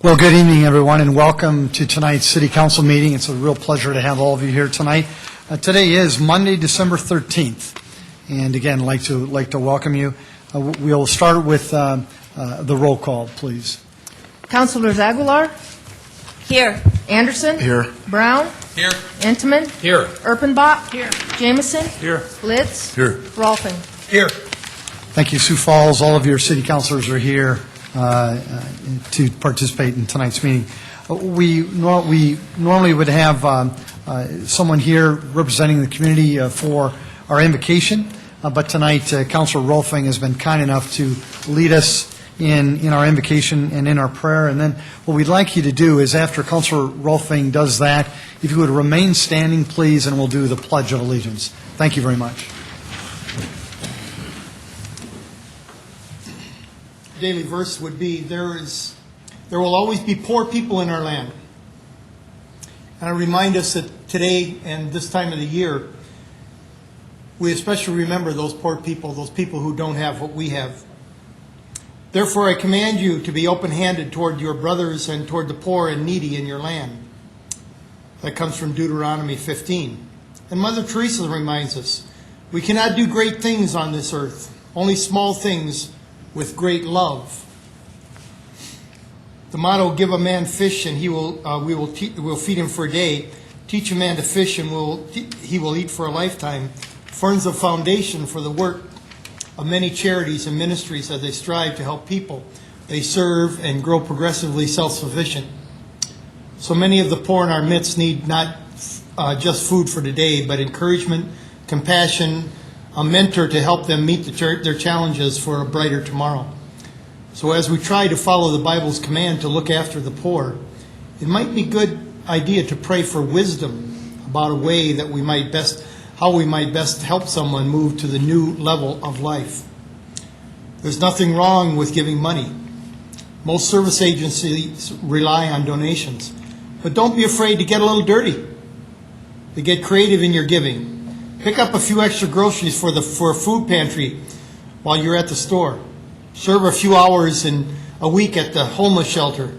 Well, good evening, everyone, and welcome to tonight's City Council meeting. It's a real pleasure to have all of you here tonight. Today is Monday, December 13th, and again, like to welcome you. We'll start with the roll call, please. Councilors Aguilar? Here. Anderson? Here. Brown? Here. Entman? Here. Erpenbach? Here. Jameson? Here. Litz? Here. Rolfing? Here. Thank you, Sioux Falls. All of your city councilors are here to participate in tonight's meeting. We normally would have someone here representing the community for our invocation, but tonight Councilor Rolfing has been kind enough to lead us in our invocation and in our prayer. And then what we'd like you to do is, after Councilor Rolfing does that, if you would remain standing, please, and we'll do the Pledge of Allegiance. Thank you very much. Daily verse would be, there will always be poor people in our land. And I remind us that today and this time of the year, we especially remember those poor people, those people who don't have what we have. Therefore, I command you to be open-handed toward your brothers and toward the poor and needy in your land. That comes from Deuteronomy 15. And Mother Teresa reminds us, we cannot do great things on this earth, only small things with great love. The motto, give a man fish and we'll feed him for a day. Teach a man to fish and he will eat for a lifetime, forms the foundation for the work of many charities and ministries as they strive to help people. They serve and grow progressively self-sufficient. So many of the poor in our midst need not just food for today, but encouragement, compassion, a mentor to help them meet their challenges for a brighter tomorrow. So as we try to follow the Bible's command to look after the poor, it might be a good idea to pray for wisdom about a way that how we might best help someone move to the new level of life. There's nothing wrong with giving money. Most service agencies rely on donations. But don't be afraid to get a little dirty, to get creative in your giving. Pick up a few extra groceries for a food pantry while you're at the store. Serve a few hours in a week at the homeless shelter.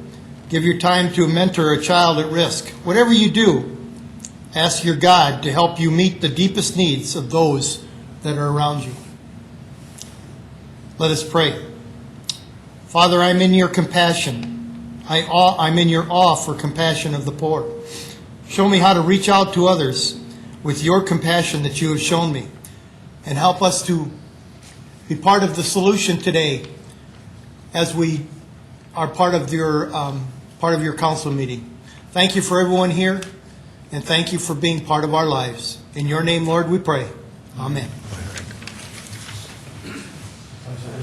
Give your time to mentor a child at risk. Whatever you do, ask your God to help you meet the deepest needs of those that are around you. Let us pray. Father, I'm in your compassion. I'm in your awe for compassion of the poor. Show me how to reach out to others with your compassion that you have shown me, and help us to be part of the solution today as we are part of your council meeting. Thank you for everyone here, and thank you for being part of our lives. In your name, Lord, we pray. Amen.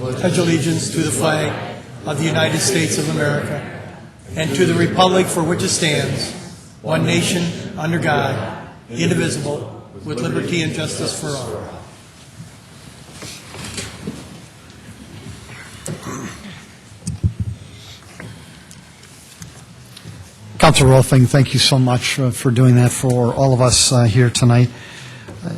Pledge allegiance to the flag of the United States of America and to the republic for which it stands, one nation, under God, indivisible, with liberty and justice for all. Councilor Rolfing, thank you so much for doing that for all of us here tonight.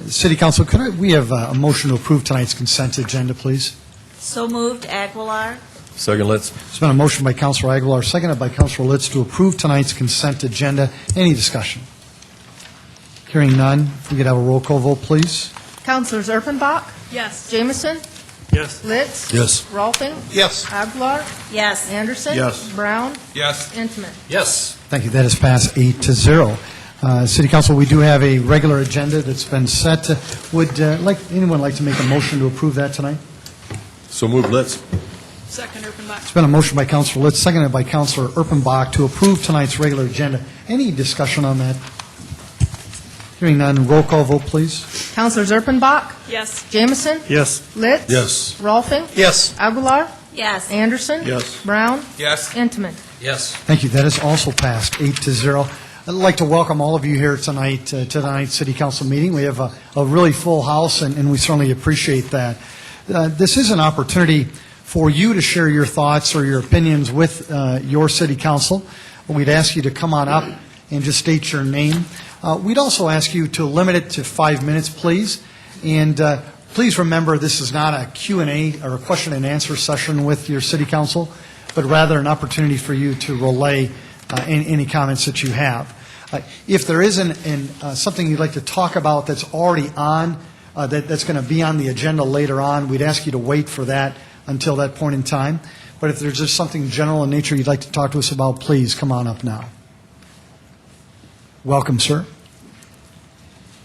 City Council, we have a motion to approve tonight's consent agenda, please? So moved. Aguilar. Second, Litz. There's been a motion by Councilor Aguilar, seconded by Councilor Litz, to approve tonight's consent agenda. Any discussion? Hearing none, if we could have a roll call vote, please. Councilors Erpenbach? Yes. Jameson? Yes. Litz? Yes. Rolfing? Yes. Aguilar? Yes. Anderson? Yes. Brown? Yes. Entman? Yes. Thank you. That is passed 8-0. City Council, we do have a regular agenda that's been set. Would anyone like to make a motion to approve that tonight? So moved, Litz. Second, Erpenbach. It's been a motion by Councilor Litz, seconded by Councilor Erpenbach, to approve tonight's regular agenda. Any discussion on that? Hearing none, roll call vote, please. Councilors Erpenbach? Yes. Jameson? Yes. Litz? Yes. Rolfing? Yes. Aguilar? Yes. Anderson? Yes. Brown? Yes. Entman? Yes. Thank you. That is also passed 8-0. I'd like to welcome all of you here tonight to tonight's City Council meeting. We have a really full house, and we certainly appreciate that. This is an opportunity for you to share your thoughts or your opinions with your City Council. We'd ask you to come on up and just state your name. We'd also ask you to limit it to 5 minutes, please. And please remember, this is not a Q&A or a question and answer session with your City Council. but rather an opportunity for you to relay any comments that you have. If there is something you'd like to talk about that's already on, that's going to be on the agenda later on, we'd ask you to wait for that until that point in time. But if there's just something general in nature you'd like to talk to us about, please come on up now. Welcome, sir.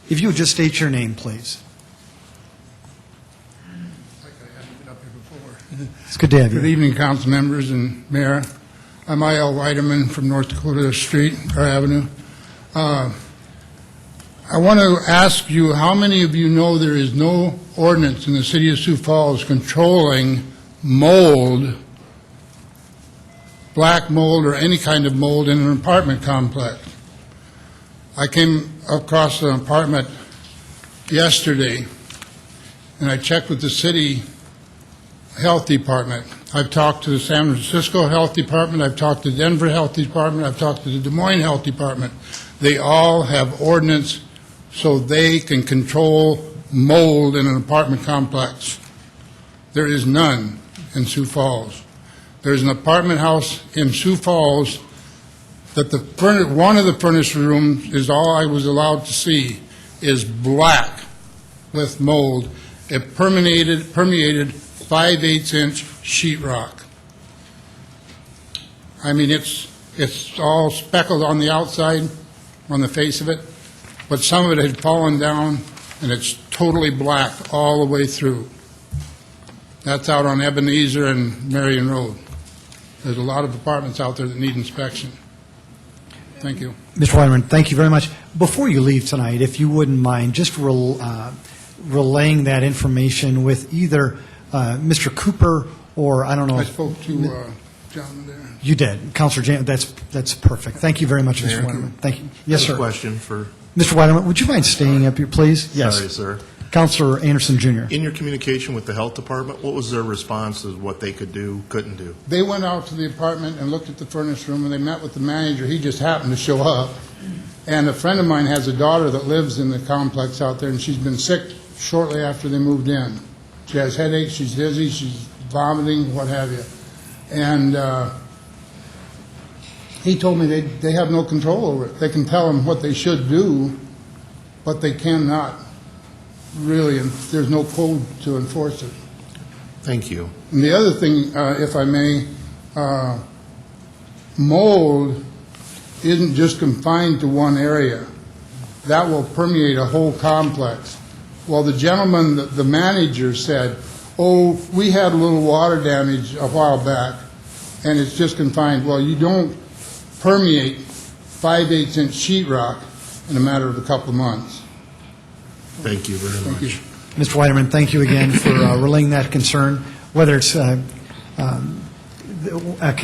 If you would just state your name, please. It's good to have you. Good evening, council members and mayor. I'm I.L. Weideman from North Dakota Street, or Avenue. I want to ask you, how many of you know there is no ordinance in the city of Sioux Falls controlling mold, black mold, or any kind of mold in an apartment complex? I came across an apartment yesterday, and I checked with the city health department. I've talked to the San Francisco Health Department, I've talked to the Denver Health Department, I've talked to the Des Moines Health Department. They all have ordinance so they can control mold in an apartment complex. There is none in Sioux Falls. There's an apartment house in Sioux Falls that one of the furnished rooms is all I was allowed to see, is black with mold. It permeated 5/8-inch sheetrock. I mean, it's all speckled on the outside, on the face of it, but some of it had fallen down, and it's totally black all the way through. That's out on Ebenezer and Marion Road. There's a lot of apartments out there that need inspection. Thank you. Mr. Weideman, thank you very much. Before you leave tonight, if you wouldn't mind just relaying that information with either Mr. Cooper or, I don't know. I spoke to John there. You did. Councilor James, that's perfect. Thank you very much, Mr. Weideman. Thank you. Yes, sir. Question for... Mr. Weideman, would you mind staying up here, please? Yes. Sorry, sir. Councilor Anderson, Jr. In your communication with the health department, what was their response to what they could do, couldn't do? They went out to the apartment and looked at the furnace room, and they met with the manager. He just happened to show up. And a friend of mine has a daughter that lives in the complex out there, and she's been sick shortly after they moved in. She has headaches, she's dizzy, she's vomiting, what have you. And he told me they have no control over it. They can tell them what they should do, but they cannot really, and there's no code to enforce it. Thank you. And the other thing, if I may, mold isn't just confined to one area. That will permeate a whole complex. Well, the gentleman, the manager said, oh, we had a little water damage a while back, and it's just confined. Well, you don't permeate 5/8-inch sheetrock in a matter of a couple of months. Thank you very much. Thank you. Mr. Weideman, thank you again for relaying that concern, whether it's a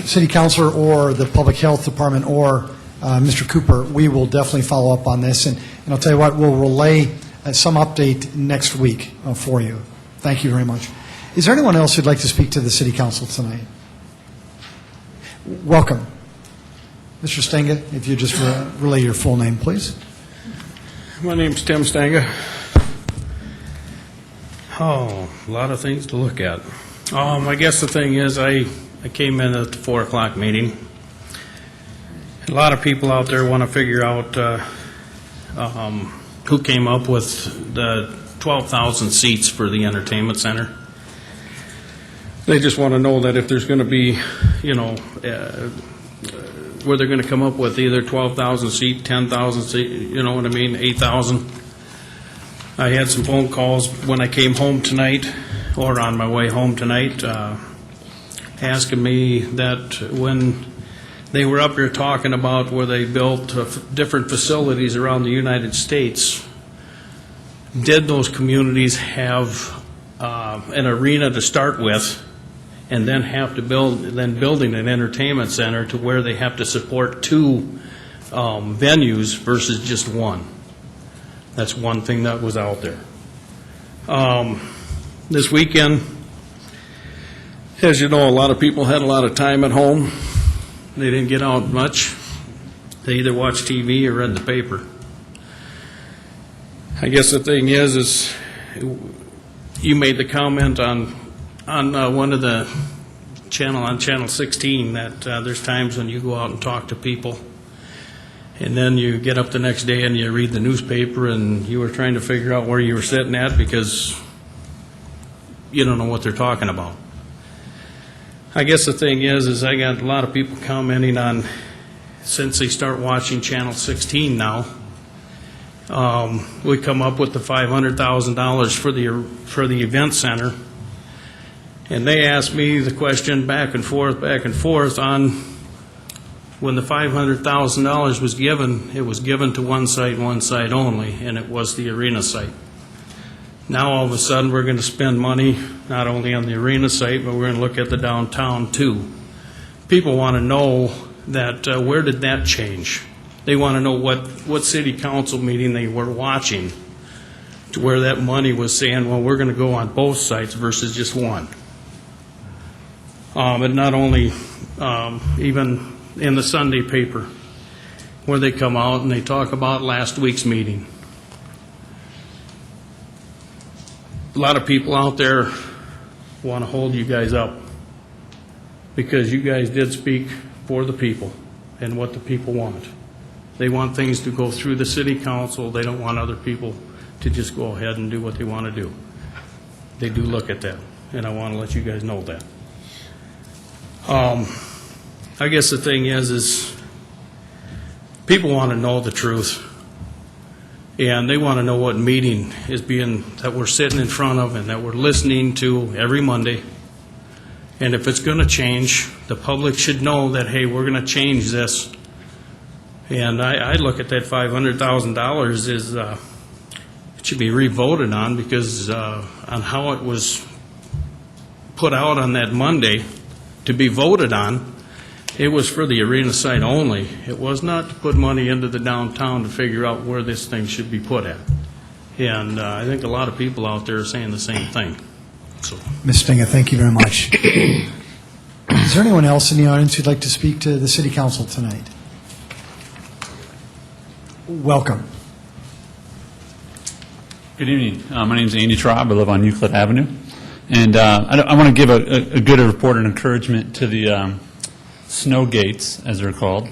city councilor or the public health department or Mr. Cooper. We will definitely follow up on this, and I'll tell you what, we'll relay some update next week for you. Thank you very much. Is there anyone else who'd like to speak to the city council tonight? Welcome. Mr. Stenga, if you just relay your full name, please. My name's Tim Stanga. Oh, a lot of things to look at. I guess the thing is, I came in at the 4 o'clock meeting. A lot of people out there want to figure out who came up with the 12,000 seats for the entertainment center. They just want to know that if there's going to be, where they're going to come up with either 12,000 seat, 10,000 seat, you know what I mean, 8,000. I had some phone calls when I came home tonight, or on my way home tonight, asking me that when they were up here talking about where they built different facilities around the United States, did those communities have an arena to start with, and then have to building an entertainment center to where they have to support 2 venues versus just one? That's one thing that was out there. This weekend, as you know, a lot of people had a lot of time at home. They didn't get out much. They either watched TV or read the paper. I guess the thing is you made the comment on one of the Channel 16 that there's times when you go out and talk to people, and then you get up the next day and you read the newspaper and you were trying to figure out where you were sitting at because you don't know what they're talking about. I guess the thing is I got a lot of people commenting on, since they start watching Channel 16 now, we come up with the $500,000 for the event center, and they asked me the question back and forth on when the $500,000 was given, it was given to one site only, and it was the arena site. Now all of a sudden we're going to spend money not only on the arena site, but we're going to look at the downtown too. People want to know that where did that change? They want to know what city council meeting they were watching to where that money was saying, well, we're going to go on both sites versus just one. And not only, even in the Sunday paper, where they come out and they talk about last week's meeting. A lot of people out there want to hold you guys up because you guys did speak for the people and what the people want. They want things to go through the city council. They don't want other people to just go ahead and do what they want to do. They do look at that, and I want to let you guys know that. I guess the thing is people want to know the truth, and they want to know what meeting is that we're sitting in front of and that we're listening to every Monday. And if it's going to change, the public should know that, hey, we're going to change this. And I look at that $500,000 as it should be re-voted on because on how it was put out on that Monday to be voted on, it was for the arena site only. It was not to put money into the downtown to figure out where this thing should be put at. And I think a lot of people out there are saying the same thing. So, Ms. Stinga, thank you very much. Is there anyone else in the audience who'd like to speak to the City Council tonight? Welcome. Good evening. My name is Andy Traub. I live on Euclid Avenue. And I want to give a good report and encouragement to the snow gates, as they're called.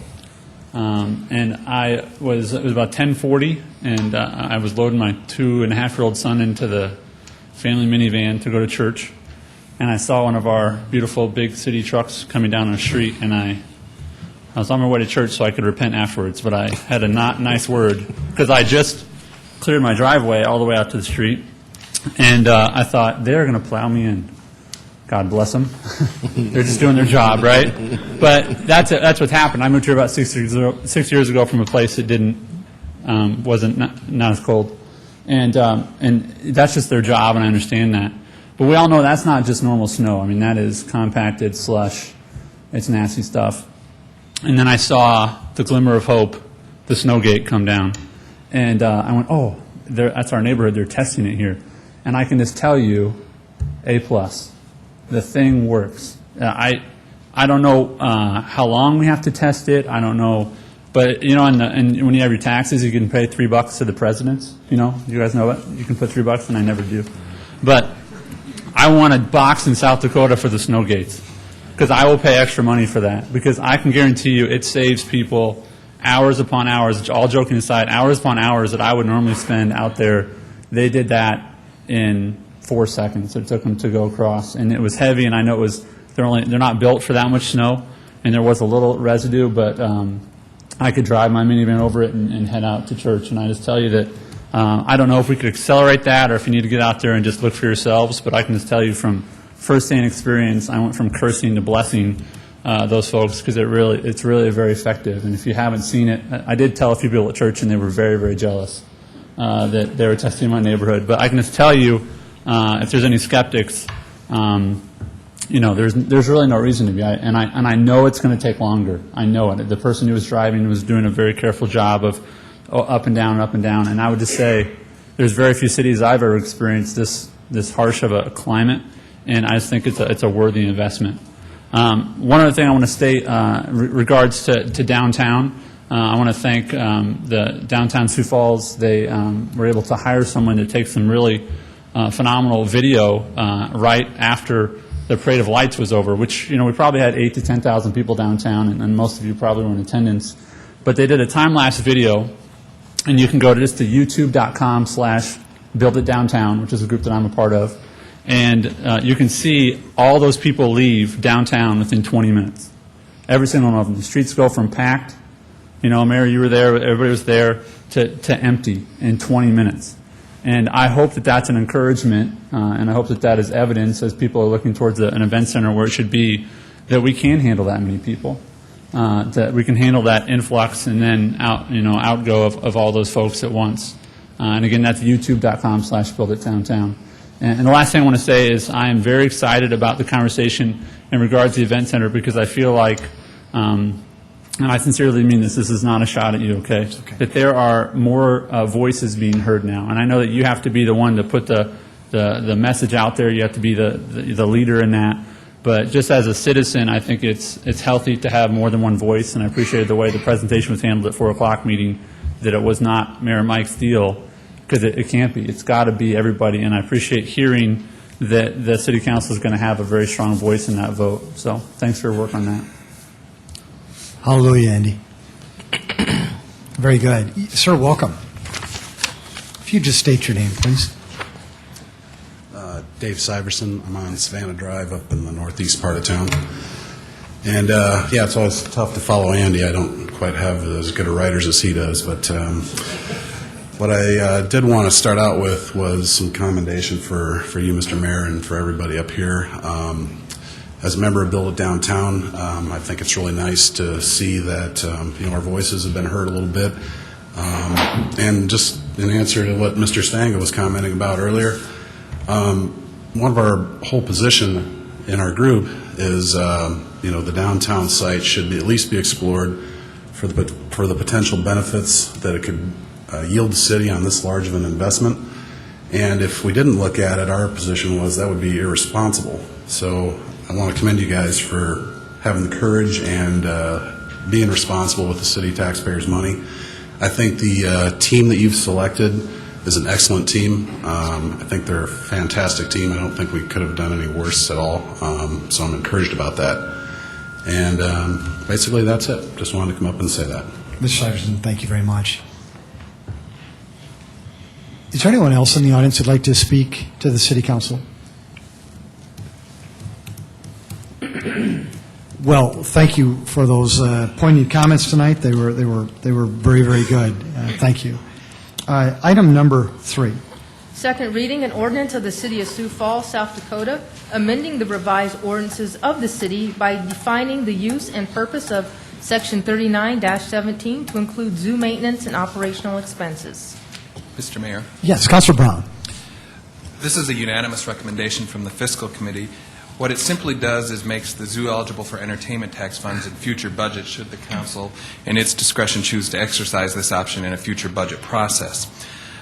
And it was about 10:40, and I was loading my 2.5-year-old son into the family minivan to go to church. And I saw one of our beautiful big city trucks coming down the street, and I was on my way to church so I could repent afterwards, but I had a not nice word because I just cleared my driveway all the way out to the street, and I thought, they're going to plow me in. God bless them. They're just doing their job, right? But that's what's happened. I moved here about 6 years ago from a place that wasn't not as cold, and that's just their job, and I understand that. But we all know that's not just normal snow. I mean, that is compacted slush. It's nasty stuff. And then I saw the glimmer of hope, the snow gate come down, and I went, oh, that's our neighborhood. They're testing it here, and I can just tell you, A+. The thing works. I don't know how long we have to test it. I don't know, but you know, and when you have your taxes, you can pay $3 to the presidents. You know, you guys know it. You can put $3, and I never do. But I want a box in South Dakota for the snow gates because I will pay extra money for that because I can guarantee you it saves people hours upon hours. All joking aside, hours upon hours that I would normally spend out there. They did that in 4 seconds. It took them to go across, and it was heavy. And I know they're not built for that much snow, and there was a little residue, but I could drive my minivan over it and head out to church. And I just tell you that I don't know if we could accelerate that, or if you need to get out there and just look for yourselves. But I can just tell you from first-hand experience, I went from cursing to blessing those folks because it's really very effective. And if you haven't seen it, I did tell a few people at church, and they were very, very jealous that they were testing my neighborhood. But I can just tell you. If there's any skeptics, you know, there's really no reason to be. And I know it's going to take longer. I know it. The person who was driving was doing a very careful job of up and down, up and down. And I would just say there's very few cities I've ever experienced this harsh of a climate, and I just think it's a worthy investment. One other thing I want to state regards to downtown. I want to thank the downtown Sioux Falls. They were able to hire someone to take some really phenomenal video right after the Parade of Lights was over, which, we probably had 8,000 to 10,000 people downtown, and most of you probably were in attendance. But they did a time-lapse video, and you can go to just to youtube.com/builditdowntown, which is a group that I'm a part of, and you can see all those people leave downtown within 20 minutes. Every single one of them. The streets go from packed, Mary, you were there, everybody was there, to empty in 20 minutes. And I hope that that's an encouragement, and I hope that that is evidence as people are looking towards an event center where it should be, that we can handle that many people, that we can handle that influx and then outgo of all those folks at once. And again, that's youtube.com/builditdowntown. And the last thing I want to say is I am very excited about the conversation in regards to the event center, because I feel like, and I sincerely mean this is not a shot at you, okay? That there are more voices being heard now. And I know that you have to be the one to put the message out there. You have to be the leader in that. But just as a citizen, I think it's healthy to have more than one voice. And I appreciated the way the presentation was handled at 4 o'clock meeting, that it was not Mayor Mike's deal, because it can't be. It's got to be everybody. And I appreciate hearing that the city council is going to have a very strong voice in that vote. So thanks for your work on that. Hallelujah, Andy. Very good. Sir, welcome. If you just state your name, please. Dave Syverson. I'm on Savannah Drive up in the northeast part of town. And, it's always tough to follow Andy. I don't quite have as good a writers as he does. But what I did want to start out with was some commendation for you, Mr. Mayor, and for everybody up here. As a member of Build It Downtown, I think it's really nice to see that our voices have been heard a little bit. And just in answer to what Mr. Stanga was commenting about earlier, one of our whole position in our group is the downtown site should at least be explored for the potential benefits that it could yield the city on this large of an investment. And if we didn't look at it, our position was that would be irresponsible. So I want to commend you guys for having the courage and being responsible with the city taxpayers' money. I think the team that you've selected is an excellent team. I think they're a fantastic team. I don't think we could have done any worse at all. So I'm encouraged about that. And basically that's it. Just wanted to come up and say that. Mr. Syverson, thank you very much. Is there anyone else in the audience who'd like to speak to the city council? Well, thank you for those poignant comments tonight. They were very, very good. Thank you. Item number 3. Second reading, an ordinance of the City of Sioux Falls, South Dakota, amending the revised ordinances of the city by defining the use and purpose of Section 39-17 to include zoo maintenance and operational expenses. Mr. Mayor, Yes, Councilor Brown. this is a unanimous recommendation from the Fiscal Committee. What it simply does is makes the zoo eligible for entertainment tax funds in future budgets should the council in its discretion choose to exercise this option in a future budget process.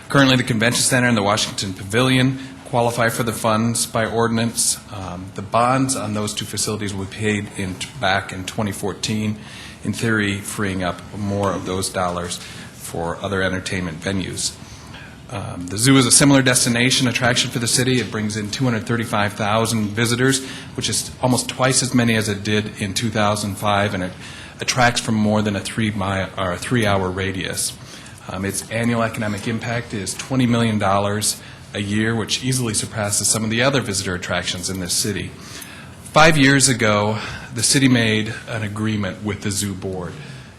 Currently, the Convention Center and the Washington Pavilion qualify for the funds by ordinance. The bonds on those two facilities will be paid back in 2014, in theory freeing up more of those dollars for other entertainment venues. The zoo is a similar destination attraction for the city. It brings in 235,000 visitors, which is almost twice as many as it did in 2005, and it attracts from more than a 3-hour radius. Its annual economic impact is $20 million a year, which easily surpasses some of the other visitor attractions in this city. 5 years ago, the city made an agreement with the zoo board.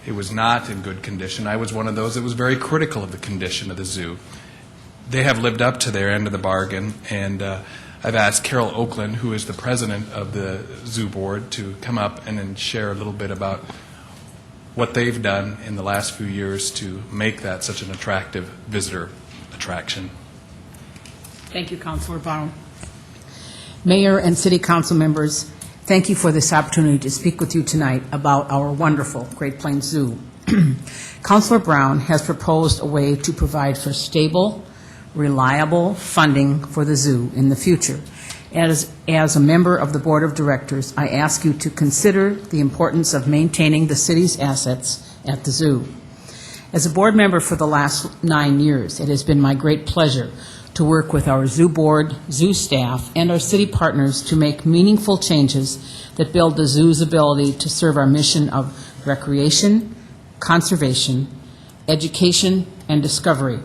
It was not in good condition. I was one of those that was very critical of the condition of the zoo. They have lived up to their end of the bargain, and I've asked Carol Oakland, who is the president of the zoo board, to come up and then share a little bit about what they've done in the last few years to make that such an attractive visitor attraction. Thank you, Councilor Brown. Mayor and City Council members, thank you for this opportunity to speak with you tonight about our wonderful Great Plains Zoo. Councilor Brown has proposed a way to provide for stable, reliable funding for the zoo in the future. As a member of the Board of Directors, I ask you to consider the importance of maintaining the city's assets at the zoo. As a board member for the last 9 years, it has been my great pleasure to work with our zoo board, zoo staff, and our city partners to make meaningful changes that build the zoo's ability to serve our mission of recreation, conservation, education, and discovery.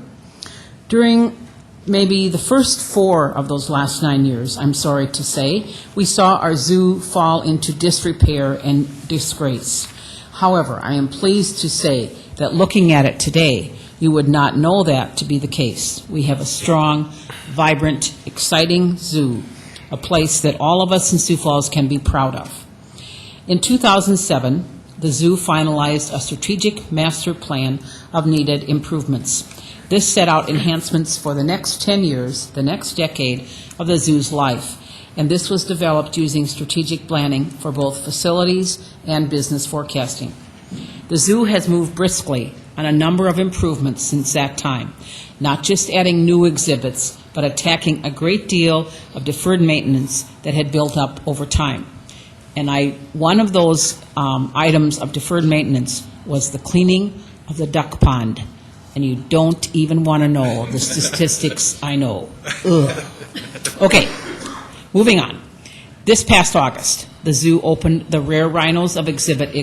During maybe the first 4 of those last 9 years, I'm sorry to say, we saw our zoo fall into disrepair and disgrace. However, I am pleased to say that looking at it today, you would not know that to be the case. We have a strong, vibrant, exciting zoo, a place that all of us in Sioux Falls can be proud of. In 2007, the zoo finalized a strategic master plan of needed improvements. This set out enhancements for the next 10 years, the next decade of the zoo's life, and this was developed using strategic planning for both facilities and business forecasting. The zoo has moved briskly on a number of improvements since that time, not just adding new exhibits, but attacking a great deal of deferred maintenance that had built up over time. And one of those items of deferred maintenance was the cleaning of the duck pond. And you don't even want to know the statistics I know. Ugh. Okay, moving on. This past August, the zoo opened the Rare Rhinos of Exhibit.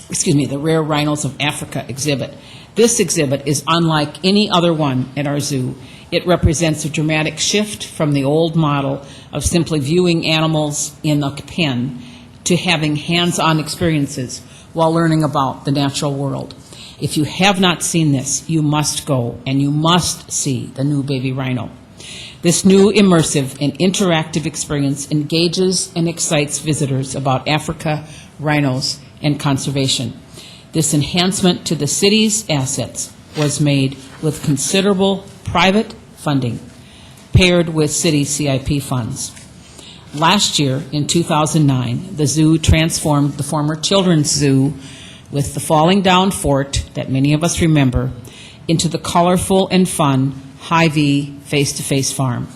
Excuse me, the Rare Rhinos of Africa exhibit. This exhibit is unlike any other one at our zoo. It represents a dramatic shift from the old model of simply viewing animals in a pen to having hands-on experiences while learning about the natural world. If you have not seen this, you must go and you must see the new baby rhino. This new immersive and interactive experience engages and excites visitors about Africa, rhinos, and conservation. This enhancement to the city's assets was made with considerable private funding paired with city CIP funds. Last year, in 2009, the zoo transformed the former children's zoo with the falling down fort that many of us remember into the colorful and fun Hy-Vee face-to-face farm.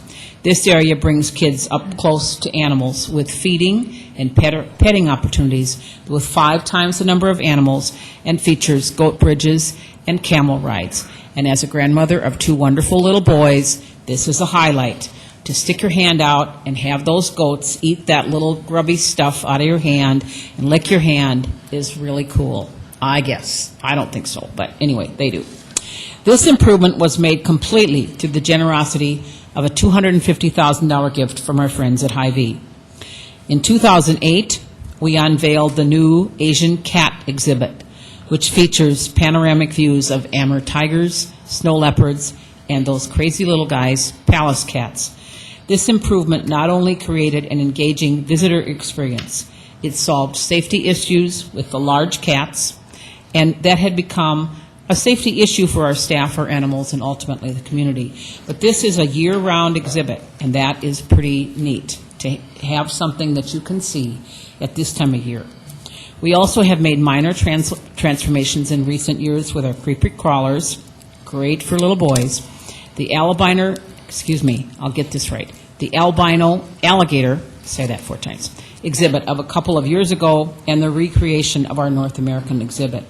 This area brings kids up close to animals with feeding and petting opportunities with 5 times the number of animals and features goat bridges and camel rides. And as a grandmother of 2 wonderful little boys, this is a highlight. To stick your hand out and have those goats eat that little grubby stuff out of your hand and lick your hand is really cool, I guess. I don't think so, but anyway, they do. This improvement was made completely through the generosity of a $250,000 gift from our friends at Hy-Vee. In 2008, we unveiled the new Asian cat exhibit, which features panoramic views of Amur tigers, snow leopards, and those crazy little guys, Pallas cats. This improvement not only created an engaging visitor experience, it solved safety issues with the large cats, and that had become a safety issue for our staff, our animals, and ultimately the community. But this is a year-round exhibit, and that is pretty neat, to have something that you can see at this time of year. We also have made minor transformations in recent years with our creepy crawlers, great for little boys, the albino alligator, say that 4 times, exhibit of a couple of years ago, and the recreation of our North American exhibit.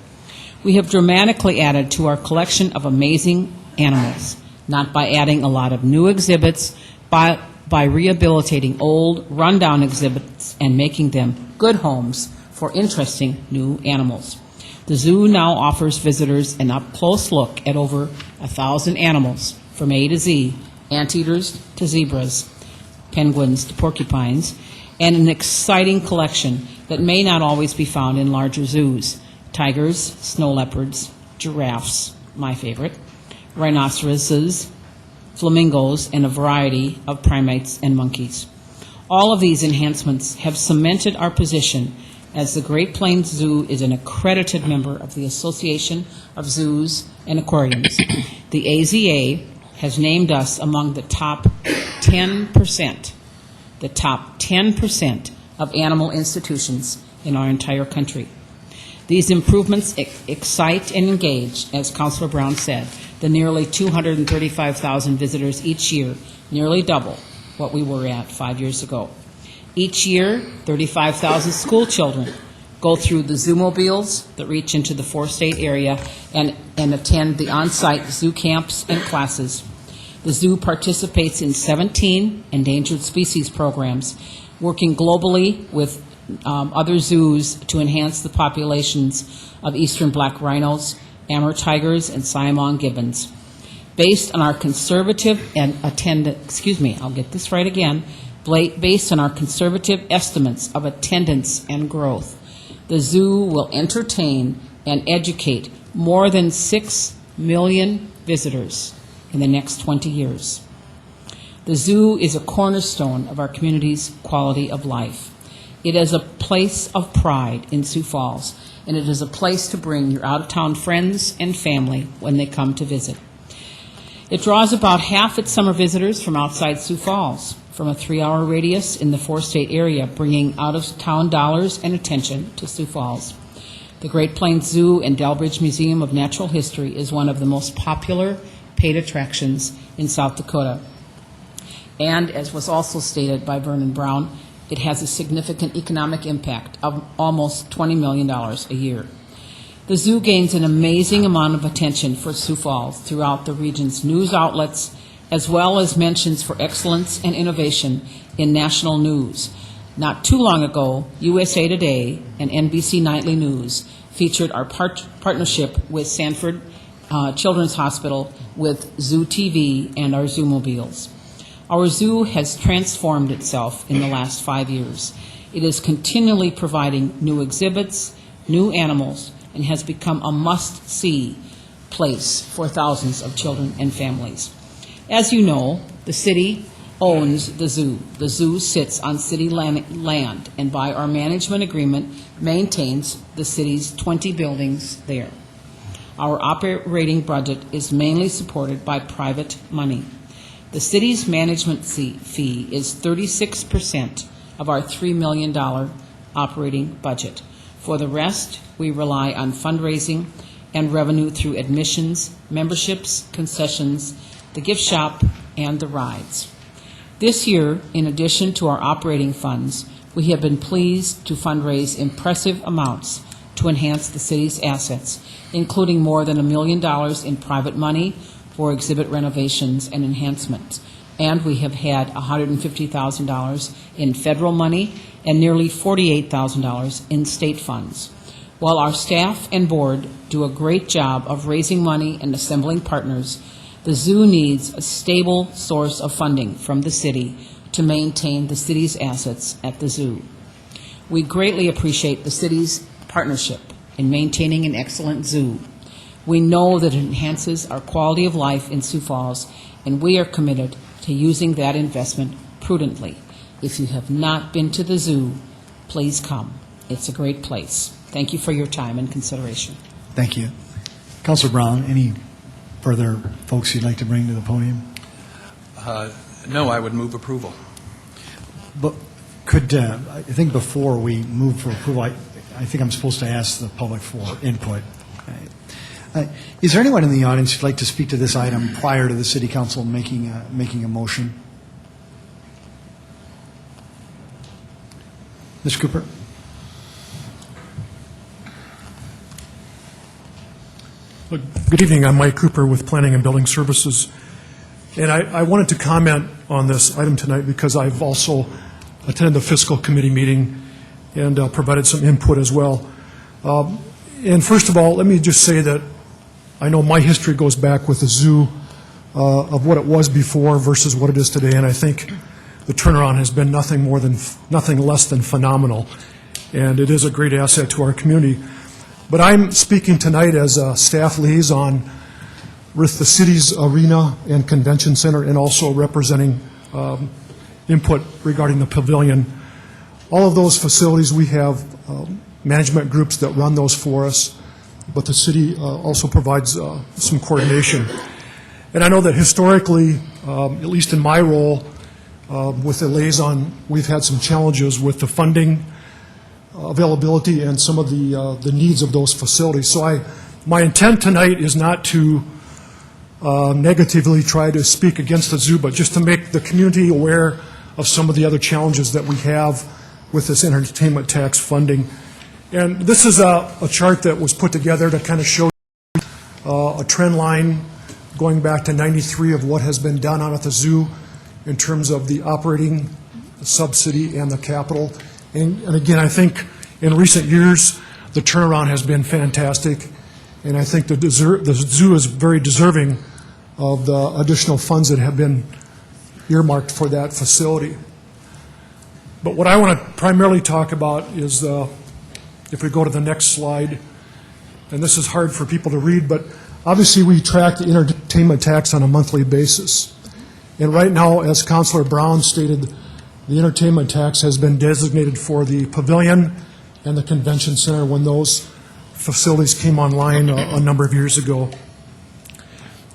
We have dramatically added to our collection of amazing animals, not by adding a lot of new exhibits, but by rehabilitating old, rundown exhibits and making them good homes for interesting new animals. The zoo now offers visitors an up-close look at over 1,000 animals, from A to Z, anteaters to zebras, penguins to porcupines, and an exciting collection that may not always be found in larger zoos. Tigers, snow leopards, giraffes, my favorite, rhinoceroses, flamingos, and a variety of primates and monkeys. All of these enhancements have cemented our position as the Great Plains Zoo is an accredited member of the Association of Zoos and Aquariums. The AZA has named us among the top 10%, of animal institutions in our entire country. These improvements excite and engage, as Councilor Brown said, the nearly 235,000 visitors each year, nearly double what we were at 5 years ago. Each year, 35,000 school children go through the zoomobiles that reach into the 4-state area and attend the on-site zoo camps and classes. The zoo participates in 17 endangered species programs, working globally with other zoos to enhance the populations of eastern black rhinos, Amur tigers, and Siamang gibbons. Based on our conservative and based on our conservative estimates of attendance and growth, the zoo will entertain and educate more than 6 million visitors in the next 20 years. The zoo is a cornerstone of our community's quality of life. It is a place of pride in Sioux Falls, and it is a place to bring your out-of-town friends and family when they come to visit. It draws about half its summer visitors from outside Sioux Falls, from a 3-hour radius in the 4-state area, bringing out-of-town dollars and attention to Sioux Falls. The Great Plains Zoo and Delbridge Museum of Natural History is one of the most popular paid attractions in South Dakota. And, as was also stated by Vernon Brown, it has a significant economic impact of almost $20 million a year. The zoo gains an amazing amount of attention for Sioux Falls throughout the region's news outlets, as well as mentions for excellence and innovation in national news. Not too long ago, USA Today and NBC Nightly News featured our partnership with Sanford Children's Hospital with Zoo TV and our Zoomobiles. Our zoo has transformed itself in the last 5 years. It is continually providing new exhibits, new animals, and has become a must-see place for thousands of children and families. As you know, the city owns the zoo. The zoo sits on city land, and by our management agreement, maintains the city's 20 buildings there. Our operating budget is mainly supported by private money. The city's management fee is 36% of our $3 million operating budget. For the rest, we rely on fundraising and revenue through admissions, memberships, concessions, the gift shop, and the rides. This year, in addition to our operating funds, we have been pleased to fundraise impressive amounts to enhance the city's assets, including more than $1 million in private money for exhibit renovations and enhancements. And we have had $150,000 in federal money and nearly $48,000 in state funds. While our staff and board do a great job of raising money and assembling partners, the zoo needs a stable source of funding from the city to maintain the city's assets at the zoo. We greatly appreciate the city's partnership in maintaining an excellent zoo. We know that it enhances our quality of life in Sioux Falls, and we are committed to using that investment prudently. If you have not been to the zoo, please come. It's a great place. Thank you for your time and consideration. Thank you. Councilor Brown, any further folks you'd like to bring to the podium? No, I would move approval. But could, I think before we move for approval, I think I'm supposed to ask the public for input. Is there anyone in the audience who'd like to speak to this item prior to the City Council making a motion? Mr. Cooper? Good evening. I'm Mike Cooper with Planning and Building Services. And I wanted to comment on this item tonight because I've also attended the Fiscal Committee meeting and provided some input as well. And first of all, let me just say that I know my history goes back with the zoo of what it was before versus what it is today, and I think the turnaround has been nothing less than phenomenal, and it is a great asset to our community. But I'm speaking tonight as a staff liaison with the city's arena and convention center, and also representing input regarding the pavilion. All of those facilities, we have management groups that run those for us, but the city also provides some coordination. And I know that historically, at least in my role with the liaison, we've had some challenges with the funding availability and some of the needs of those facilities. So my intent tonight is not to negatively try to speak against the zoo, but just to make the community aware of some of the other challenges that we have with this entertainment tax funding. And this is a chart that was put together to kind of show a trend line going back to '93 of what has been done out at the zoo in terms of the operating subsidy and the capital. And again, I think in recent years, the turnaround has been fantastic, and I think the zoo is very deserving of the additional funds that have been earmarked for that facility. But what I want to primarily talk about is, if we go to the next slide, and this is hard for people to read, but obviously we track the entertainment tax on a monthly basis. And right now, as Councilor Brown stated, the entertainment tax has been designated for the pavilion and the convention center when those facilities came online a number of years ago.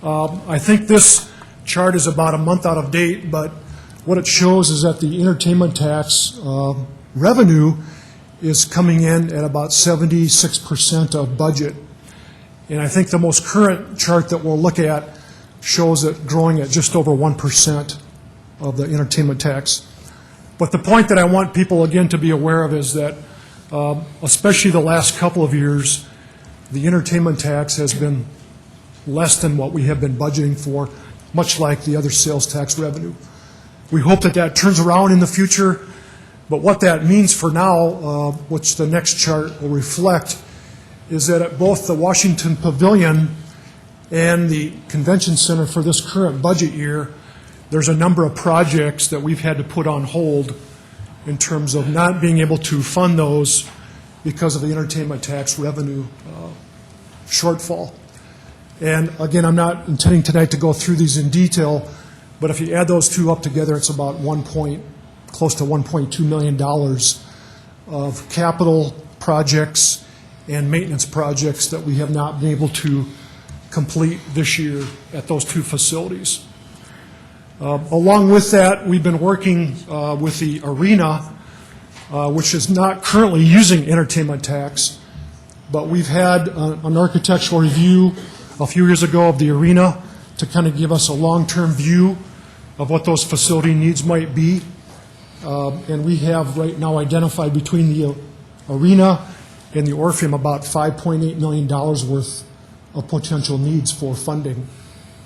I think this chart is about a month out of date, but what it shows is that the entertainment tax revenue is coming in at about 76% of budget. And I think the most current chart that we'll look at shows it growing at just over 1% of the entertainment tax. But the point that I want people, again, to be aware of is that, especially the last couple of years, the entertainment tax has been less than what we have been budgeting for, much like the other sales tax revenue. We hope that that turns around in the future, but what that means for now, which the next chart will reflect, is that at both the Washington Pavilion and the Convention Center for this current budget year, there's a number of projects that we've had to put on hold in terms of not being able to fund those because of the entertainment tax revenue shortfall. And again, I'm not intending tonight to go through these in detail, but if you add those two up together, it's about close to $1.2 million of capital projects and maintenance projects that we have not been able to complete this year at those two facilities. Along with that, we've been working with the arena, which is not currently using entertainment tax, but we've had an architectural review a few years ago of the arena to kind of give us a long-term view of what those facility needs might be. And we have right now identified between the arena and the Orpheum about $5.8 million worth of potential needs for funding.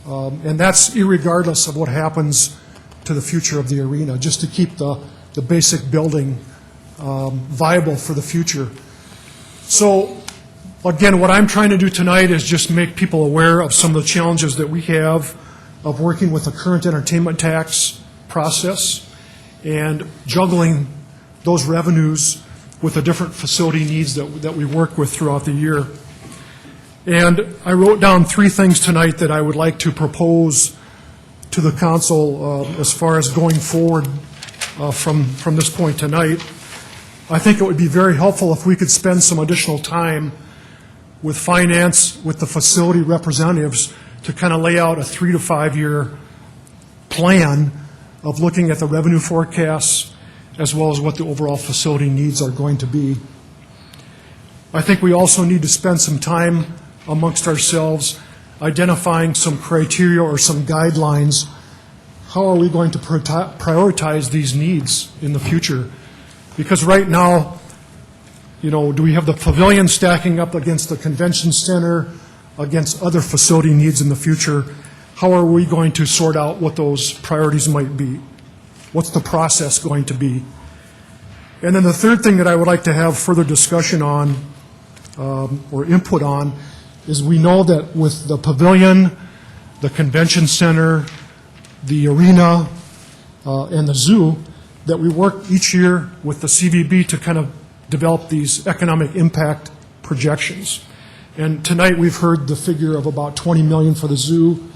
And that's irregardless of what happens to the future of the arena, just to keep the basic building viable for the future. So, again, what I'm trying to do tonight is just make people aware of some of the challenges that we have of working with the current entertainment tax process and juggling those revenues with the different facility needs that we work with throughout the year. And I wrote down three things tonight that I would like to propose to the council as far as going forward from this point tonight. I think it would be very helpful if we could spend some additional time with finance, with the facility representatives, to kind of lay out a 3 to 5 year plan of looking at the revenue forecasts as well as what the overall facility needs are going to be. I think we also need to spend some time amongst ourselves identifying some criteria or some guidelines. How are we going to prioritize these needs in the future? Because right now, do we have the pavilion stacking up against the convention center, against other facility needs in the future? How are we going to sort out what those priorities might be? What's the process going to be? And then the third thing that I would like to have further discussion on or input on is we know that with the pavilion, the convention center, the arena, and the zoo, that we work each year with the CVB to kind of develop these economic impact projections. And tonight we've heard the figure of about $20 million for the zoo.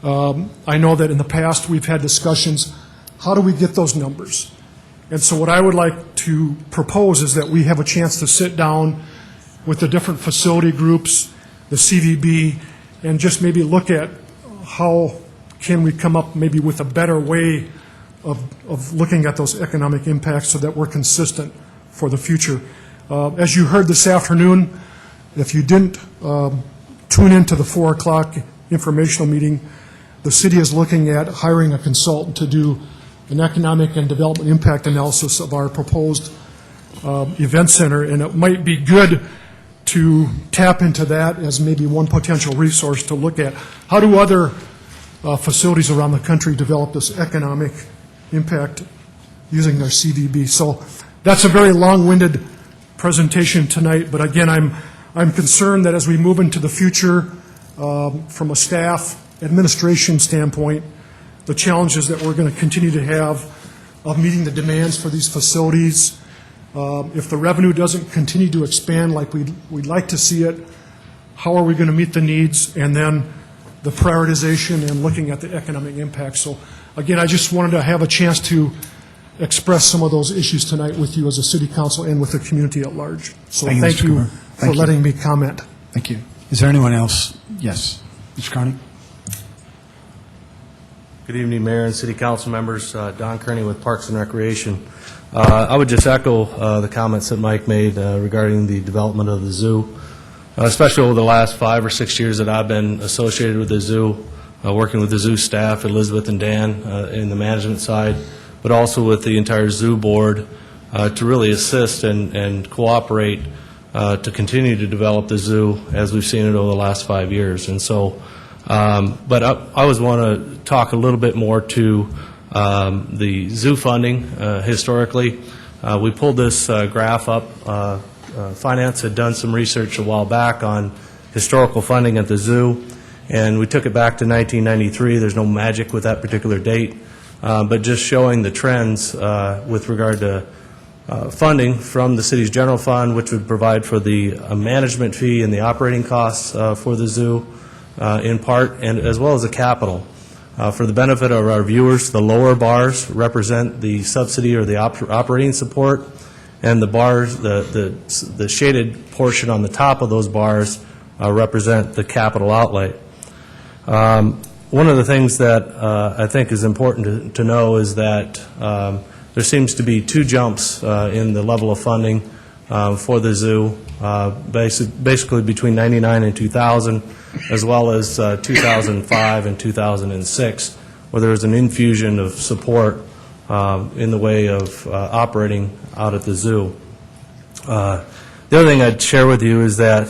I know that in the past we've had discussions, how do we get those numbers? And so what I would like to propose is that we have a chance to sit down with the different facility groups, the CVB, and just maybe look at how can we come up maybe with a better way of looking at those economic impacts so that we're consistent for the future. As you heard this afternoon, if you didn't tune into the 4 o'clock informational meeting, the city is looking at hiring a consultant to do an economic and development impact analysis of our proposed event center, and it might be good to tap into that as maybe one potential resource to look at. How do other facilities around the country develop this economic impact using their CDB? So that's a very long-winded presentation tonight, but again, I'm concerned that as we move into the future, from a staff administration standpoint, the challenges that we're going to continue to have of meeting the demands for these facilities, if the revenue doesn't continue to expand like we'd like to see it, how are we going to meet the needs, and then the prioritization and looking at the economic impact. So again, I just wanted to have a chance to express some of those issues tonight with you as a city council and with the community at large. So Thank you, thank Mr. you Cooper. for Thank you. letting me comment. Thank you. Is there anyone else? Yes. Mr. Carney? Good evening, Mayor and City Council members. Don Kearney with Parks and Recreation. I would just echo the comments that Mike made regarding the development of the zoo, especially over the last 5 or 6 years that I've been associated with the zoo, working with the zoo staff, Elizabeth and Dan, in the management side, but also with the entire zoo board to really assist and cooperate to continue to develop the zoo as we've seen it over the last 5 years. And so, but I always want to talk a little bit more to the zoo funding historically. We pulled this graph up. Finance had done some research a while back on historical funding at the zoo, and we took it back to 1993. There's no magic with that particular date, but just showing the trends with regard to funding from the city's general fund, which would provide for the management fee and the operating costs for the zoo in part, and as well as the capital. For the benefit of our viewers, the lower bars represent the subsidy or the operating support, and the bars, the shaded portion on the top of those bars represent the capital outlay. One of the things that I think is important to know is that there seems to be 2 jumps in the level of funding for the zoo, basically between 99 and 2000, as well as 2005 and 2006, where there was an infusion of support in the way of operating out at the zoo. The other thing I'd share with you is that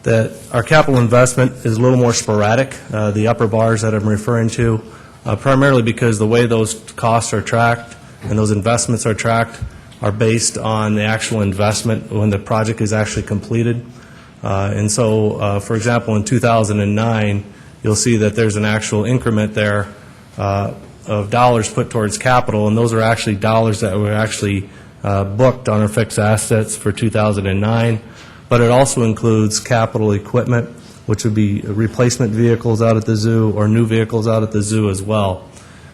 that our capital investment is a little more sporadic, the upper bars that I'm referring to, primarily because the way those costs are tracked and those investments are tracked are based on the actual investment when the project is actually completed. And so, for example, in 2009, you'll see that there's an actual increment there of dollars put towards capital, and those are actually dollars that were actually booked on our fixed assets for 2009. But it also includes capital equipment, which would be replacement vehicles out at the zoo or new vehicles out at the zoo as well.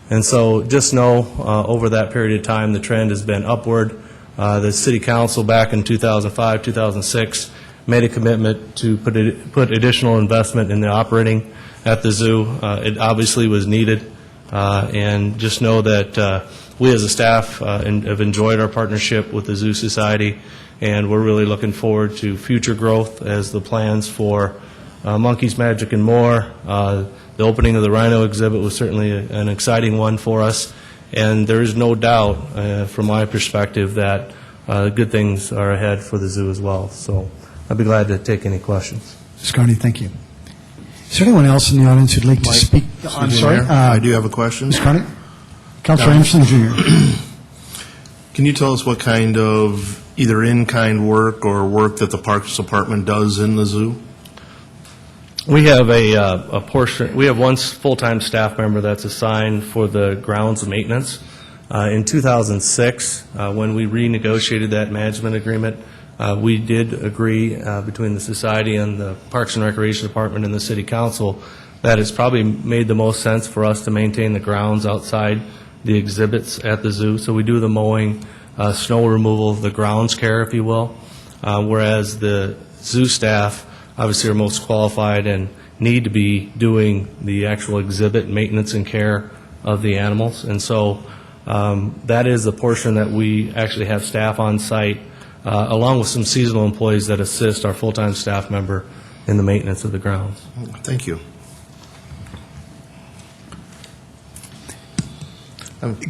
And so just know over that period of time the trend has been upward. The City Council back in 2005, 2006 made a commitment to put additional investment in the operating at the zoo. It obviously was needed. And just know that we as a staff have enjoyed our partnership with the Zoo Society, and we're really looking forward to future growth as the plans for Monkeys, Magic, and More. The opening of the rhino exhibit was certainly an exciting one for us, and there is no doubt, from my perspective, that good things are ahead for the zoo as well. So I'd be glad to take any questions. Mr. Carney, thank you. Is there anyone else in the audience who'd like to speak? I'm sorry. I do have a question. Mr. Carney? Councilor Anderson, Jr. Can you tell us what kind of either in-kind work or work that the Parks Department does in the zoo? We have a portion. We have one full-time staff member that's assigned for the grounds maintenance. In 2006, when we renegotiated that management agreement, we did agree between the society and the Parks and Recreation Department and the City Council that it's probably made the most sense for us to maintain the grounds outside the exhibits at the zoo. So we do the mowing, snow removal, the grounds care, if you will, whereas the zoo staff obviously are most qualified and need to be doing the actual exhibit maintenance and care of the animals. And so that is the portion that we actually have staff on site, along with some seasonal employees that assist our full-time staff member in the maintenance of the grounds. Thank you.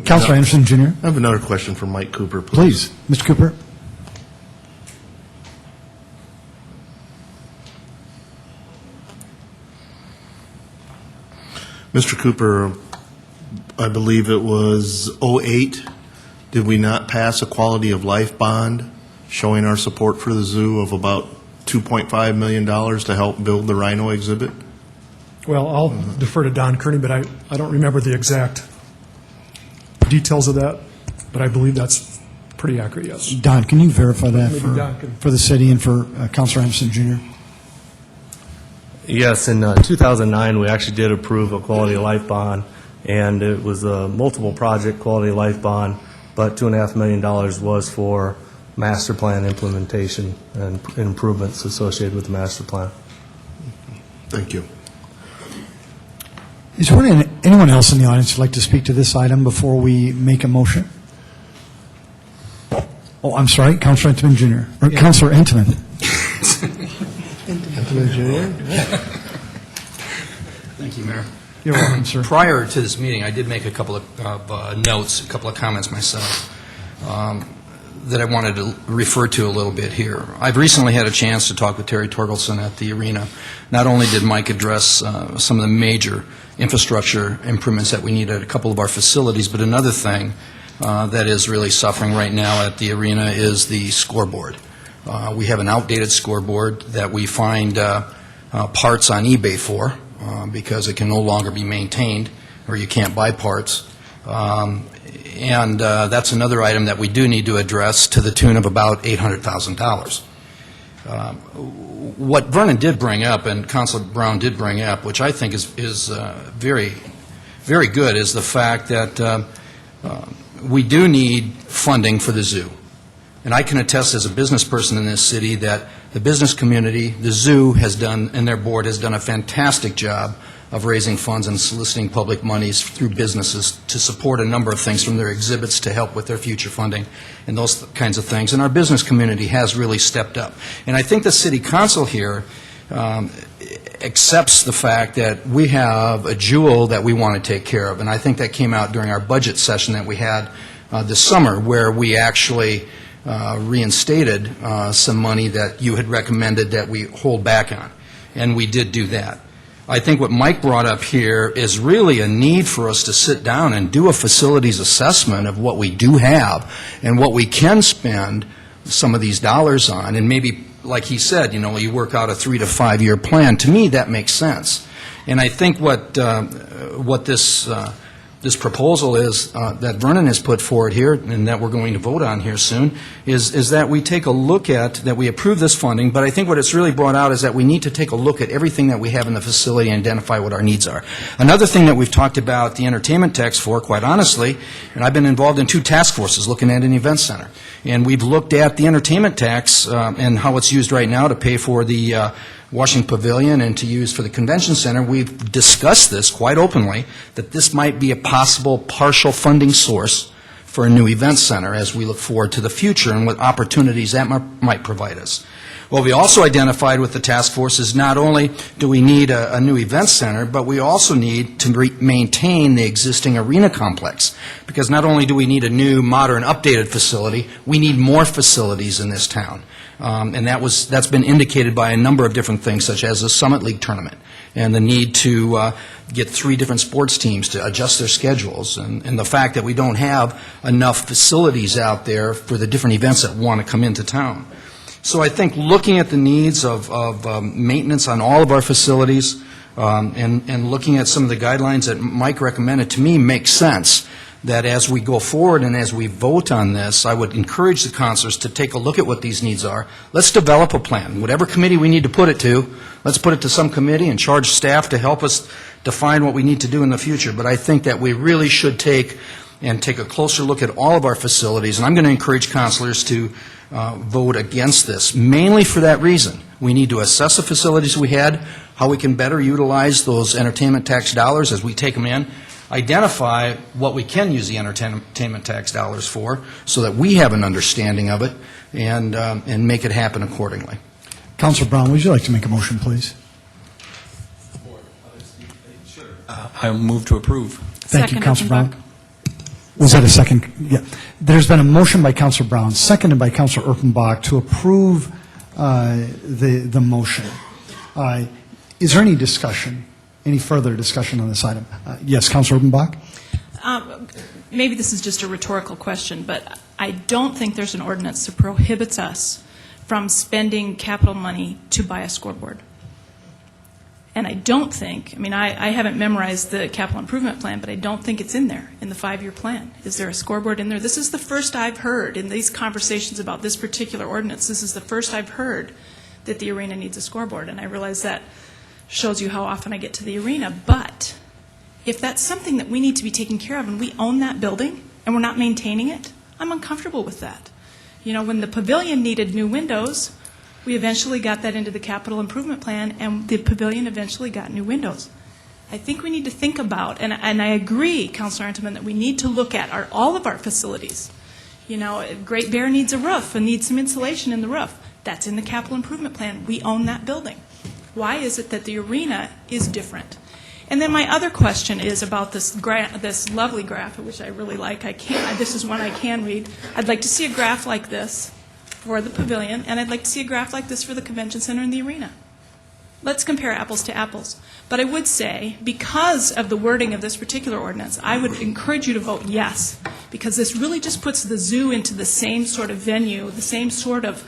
Councilor Anderson, Jr. I have another question for Mike Cooper, please. Please, Mr. Cooper. Mr. Cooper, I believe it was '08, did we not pass a quality of life bond showing our support for the zoo of about $2.5 million to help build the rhino exhibit? Well, I'll defer to Don Kearney, but I don't remember the exact details of that, but I believe that's pretty accurate, yes. Don, can you verify that Maybe Don can. for the city and for Councilor Emerson Jr.? Yes, in 2009, we actually did approve a quality of life bond, and it was a multiple project quality of life bond, but $2.5 million was for master plan implementation and improvements associated with the master plan. Thank you. Is there anyone else in the audience who'd like to speak to this item before we make a motion? Oh, I'm sorry, Councilor Entman Jr., or Councilor Entman. Thank you, Mayor. You're welcome, sir. Prior to this meeting, I did make a couple of notes, a couple of comments myself that I wanted to refer to a little bit here. I've recently had a chance to talk with Terry Torgelson at the arena. Not only did Mike address some of the major infrastructure improvements that we need at a couple of our facilities, but another thing that is really suffering right now at the arena is the scoreboard. We have an outdated scoreboard that we find parts on eBay for because it can no longer be maintained or you can't buy parts. And that's another item that we do need to address to the tune of about $800,000. What Vernon did bring up, and Councilor Brown did bring up, which I think is very, very good, is the fact that we do need funding for the zoo. And I can attest as a business person in this city that the business community, the zoo has done, and their board has done a fantastic job of raising funds and soliciting public monies through businesses to support a number of things, from their exhibits to help with their future funding and those kinds of things. And our business community has really stepped up. And I think the city council here accepts the fact that we have a jewel that we want to take care of. And I think that came out during our budget session that we had this summer, where we actually reinstated some money that you had recommended that we hold back on. And we did do that. I think what Mike brought up here is really a need for us to sit down and do a facilities assessment of what we do have and what we can spend some of these dollars on. And maybe, like he said, you work out a 3 to 5 year plan. To me, that makes sense. And I think what this proposal is that Vernon has put forward here, and that we're going to vote on here soon, is that we take a look at, that we approve this funding, but I think what it's really brought out is that we need to take a look at everything that we have in the facility and identify what our needs are. Another thing that we've talked about the entertainment tax for, quite honestly, and I've been involved in 2 task forces looking at an event center, and we've looked at the entertainment tax and how it's used right now to pay for the Washington Pavilion and to use for the convention center. We've discussed this quite openly, that this might be a possible partial funding source for a new event center as we look forward to the future and what opportunities that might provide us. What we also identified with the task force is not only do we need a new event center, but we also need to maintain the existing arena complex, because not only do we need a new, modern, updated facility, we need more facilities in this town. And that's been indicated by a number of different things, such as the Summit League tournament and the need to get 3 different sports teams to adjust their schedules, and the fact that we don't have enough facilities out there for the different events that want to come into town. So I think looking at the needs of maintenance on all of our facilities and looking at some of the guidelines that Mike recommended, to me, makes sense. That as we go forward and as we vote on this, I would encourage the councilors to take a look at what these needs are. Let's develop a plan. Whatever committee we need to put it to, let's put it to some committee and charge staff to help us define what we need to do in the future. But I think that we really should take a closer look at all of our facilities. And I'm going to encourage councilors to vote against this, mainly for that reason. We need to assess the facilities we had, how we can better utilize those entertainment tax dollars as we take them in, identify what we can use the entertainment tax dollars for so that we have an understanding of it and make it happen accordingly. Councilor Brown, would you like to make a motion, please? I move to approve. Thank you, Councilor Brown. Was that a second? Yeah. There's been a motion by Councilor Brown, seconded by Councilor Erpenbach, to approve the motion. Is there any discussion Any further discussion on this item? Yes, Councilor Obenbach? Maybe this is just a rhetorical question, but I don't think there's an ordinance that prohibits us from spending capital money to buy a scoreboard. And I don't think, I mean, I haven't memorized the capital improvement plan, but I don't think it's in there in the 5-year plan. Is there a scoreboard in there? This is the first I've heard in these conversations about this particular ordinance. This is the first I've heard that the arena needs a scoreboard, and I realize that shows you how often I get to the arena. But if that's something that we need to be taking care of and we own that building and we're not maintaining it, I'm uncomfortable with that. You know, when the pavilion needed new windows, we eventually got that into the capital improvement plan, and the pavilion eventually got new windows. I think we need to think about, and I agree, Councilor Anteman, that we need to look at all of our facilities. You know, Great Bear needs a roof and needs some insulation in the roof. That's in the capital improvement plan. We own that building. Why is it that the arena is different? And then my other question is about this lovely graph, which I really like. This is one I can read. I'd like to see a graph like this for the pavilion, and I'd like to see a graph like this for the convention center and the arena. Let's compare apples to apples. But I would say, because of the wording of this particular ordinance, I would encourage you to vote yes, because this really just puts the zoo into the same sort of venue, the same sort of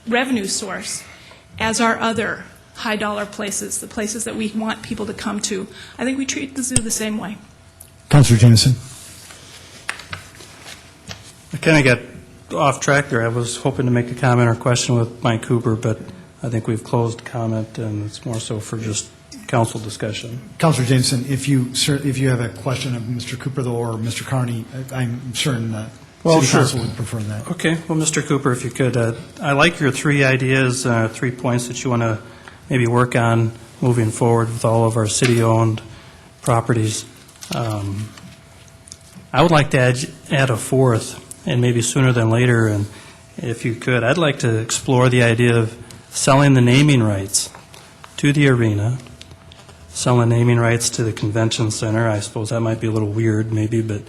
revenue source as our other high-dollar places, the places that we want people to come to. I think we treat the zoo the same way. Councilor Jameson? I kind of got off track there. I was hoping to make a comment or question with Mike Cooper, but I think we've closed comment, and it's more so for just council discussion. Councilor Jameson, if you have a question of Mr. Cooper, though, or Mr. Carney, I'm certain that City Council would prefer that. Okay. Well, Mr. Cooper, if you could, I like your 3 ideas, 3 points that you want to maybe work on moving forward with all of our city-owned properties. I would like to add a 4th, and maybe sooner than later, and if you could, I'd like to explore the idea of selling the naming rights to the arena, selling naming rights to the convention center. I suppose that might be a little weird, maybe, but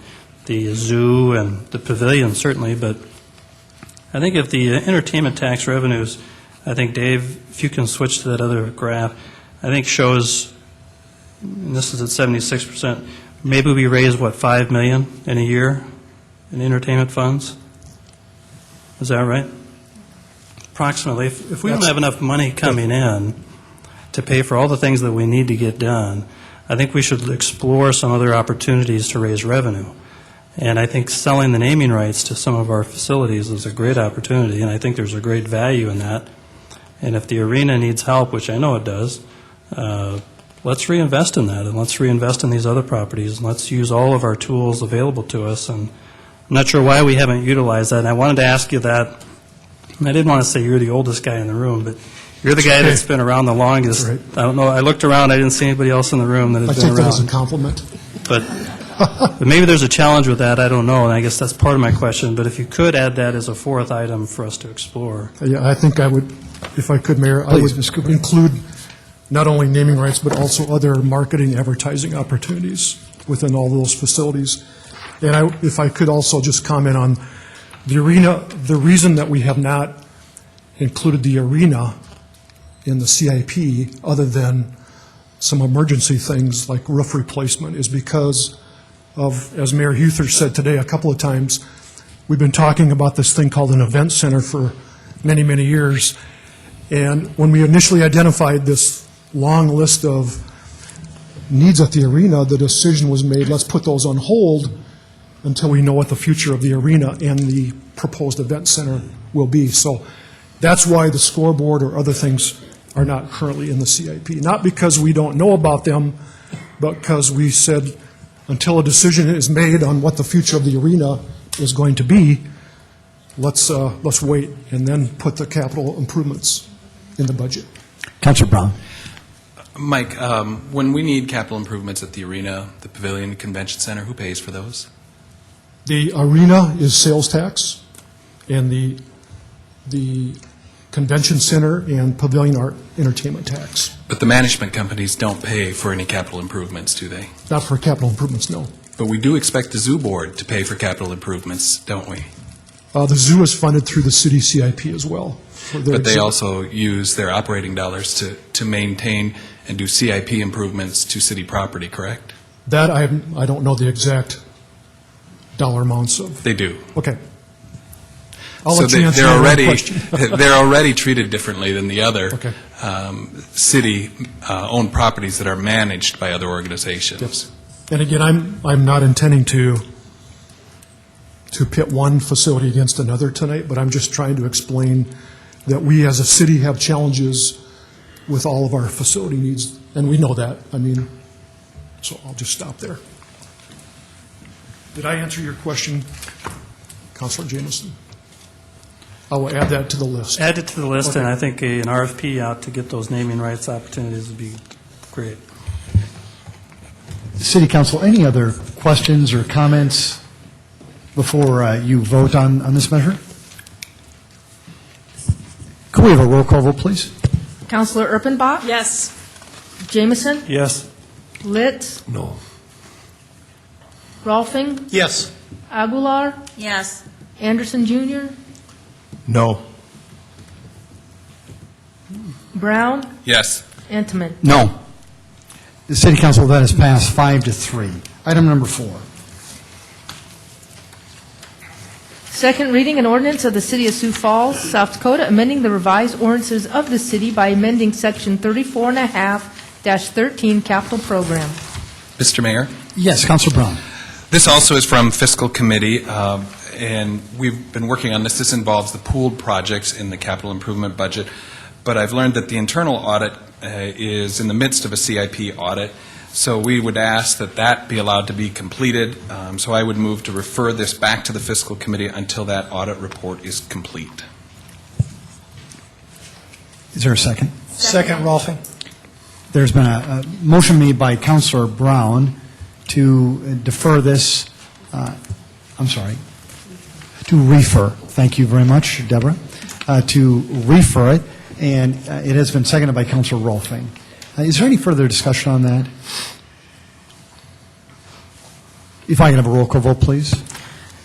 the zoo and the pavilion, certainly. But I think if the entertainment tax revenues, I think, Dave, if you can switch to that other graph, I think shows, and this is at 76%, maybe we raise, what, $5 million in a year in entertainment funds? Is that right? Approximately. If we don't have enough money coming in to pay for all the things that we need to get done, I think we should explore some other opportunities to raise revenue. And I think selling the naming rights to some of our facilities is a great opportunity, and I think there's a great value in that. And if the arena needs help, which I know it does, let's reinvest in that, and let's reinvest in these other properties, and let's use all of our tools available to us. And I'm not sure why we haven't utilized that, and I wanted to ask you that. And I didn't want to say you're the oldest guy in the room, but you're the guy that's been around the longest. Right. I don't know. I looked around. I didn't see anybody else in the room that had been around. I take that as a compliment. But maybe there's a challenge with that. I don't know, and I guess that's part of my question. But if you could add that as a 4th item for us to explore. Yeah, I think I would, if I could, Mayor, I would include not only naming rights, but also other marketing, advertising opportunities within all those facilities. And if I could also just comment on the arena, the reason that we have not included the arena in the CIP, other than some emergency things like roof replacement, is because of, as Mayor Huther said today a couple of times, we've been talking about this thing called an event center for many, many years. And when we initially identified this long list of needs at the arena, the decision was made, let's put those on hold until we know what the future of the arena and the proposed event center will be. So that's why the scoreboard or other things are not currently in the CIP. Not because we don't know about them, but because we said until a decision is made on what the future of the arena is going to be, let's wait and then put the capital improvements in the budget. Councilor Brown. Mike, when we need capital improvements at the arena, the pavilion, convention center, who pays for those? The arena is sales tax, and the convention center and pavilion are entertainment tax. But the management companies don't pay for any capital improvements, do they? Not for capital improvements, no. But we do expect the zoo board to pay for capital improvements, don't we? The zoo is funded through the city CIP as well. but they also use their operating dollars to maintain and do CIP improvements to city property, correct? That I don't know the exact dollar amounts of. They do. Okay. I'll So let you answer your own question. they're already treated differently than the other Okay. city-owned properties that are managed by other organizations. Yes. And again, I'm not intending to pit one facility against another tonight, but I'm just trying to explain that we as a city have challenges with all of our facility needs, and we know that. I mean, so I'll just stop there. Did I answer your question, Councilor Jameson? I will add that to the list. Add it to the list, Okay. and I think an RFP out to get those naming rights opportunities would be great. City Council, any other questions or comments before you vote on this measure? Could we have a roll call vote, please? Counselor Erpenbach? Yes. Jameson? Yes. Litz? No. Rolfing? Yes. Aguilar? Yes. Anderson Jr.? No. Brown? Yes. Intiman? No. The City Council, that has passed 5-3. Item number 4. Second reading an ordinance of the City of Sioux Falls, South Dakota, amending the revised ordinances of the city by amending Section 34.5-13 capital program. Mr. Mayor? Yes, Councilor Brown. This also is from Fiscal Committee, and we've been working on this. This involves the pooled projects in the capital improvement budget, but I've learned that the internal audit is in the midst of a CIP audit, so we would ask that that be allowed to be completed. So I would move to refer this back to the Fiscal Committee until that audit report is complete. Is there a second? Second, Rolfing. There's been a motion made by Councilor Brown to defer this, to refer. Thank you very much, Deborah. To refer it, and it has been seconded by Councilor Rolfing. Is there any further discussion on that? If I can have a roll call vote, please.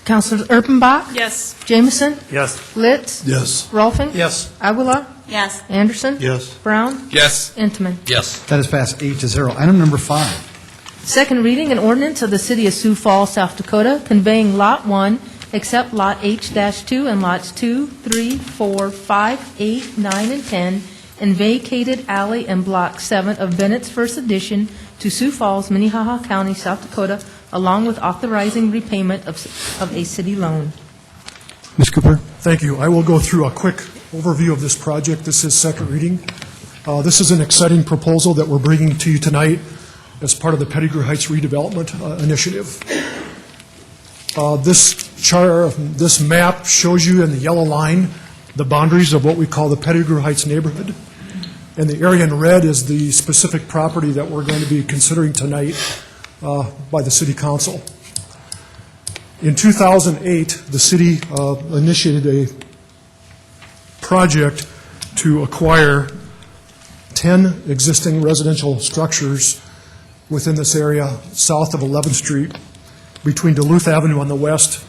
Counselor Erpenbach? Yes. Jameson? Yes. Litz? Yes. Rolfing? Yes. Aguilar? Yes. Anderson? Yes. Brown? Yes. Intiman? Yes. That has passed 8-0. Item number 5. Second reading an ordinance of the City of Sioux Falls, South Dakota, conveying Lot 1, except Lot H-2 and Lots 2, 3, 4, 5, 8, 9, and 10, in vacated alley and Block 7 of Bennett's First Edition to Sioux Falls, Minnehaha County, South Dakota, along with authorizing repayment of a city loan. Ms. Cooper? Thank you. I will go through a quick overview of this project. This is second reading. This is an exciting proposal that we're bringing to you tonight as part of the Pettigrew Heights redevelopment initiative. This map shows you in the yellow line the boundaries of what we call the Pettigrew Heights neighborhood. And the area in red is the specific property that we're going to be considering tonight by the City Council. In 2008, the city initiated a project to acquire 10 existing residential structures within this area south of 11th Street, between Duluth Avenue on the west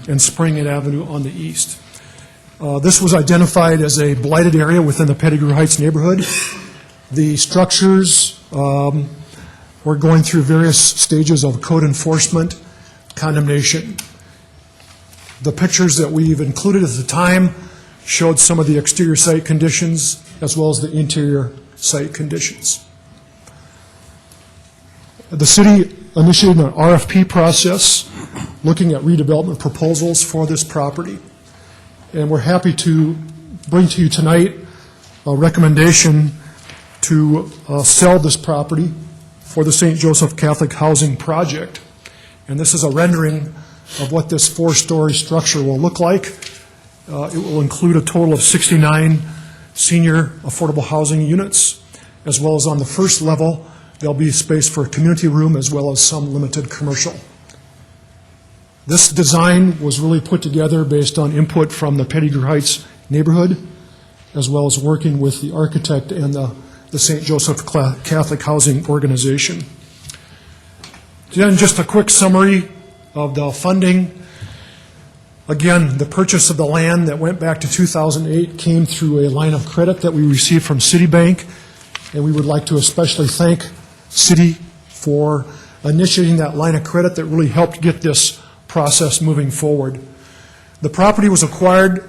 and Spring Avenue on the east. This was identified as a blighted area within the Pettigrew Heights neighborhood. The structures were going through various stages of code enforcement, condemnation. The pictures that we've included at the time showed some of the exterior site conditions as well as the interior site conditions. The city initiated an RFP process looking at redevelopment proposals for this property. And we're happy to bring to you tonight a recommendation to sell this property for the St. Joseph Catholic Housing Project. And this is a rendering of what this 4-story structure will look like. It will include a total of 69 senior affordable housing units, as well as on the first level, there'll be space for a community room as well as some limited commercial. This design was really put together based on input from the Pettigrew Heights neighborhood, as well as working with the architect and the St. Joseph Catholic Housing Organization. Then just a quick summary of the funding. Again, the purchase of the land that went back to 2008 came through a line of credit that we received from Citibank, and we would like to especially thank Citi for initiating that line of credit that really helped get this process moving forward. The property was acquired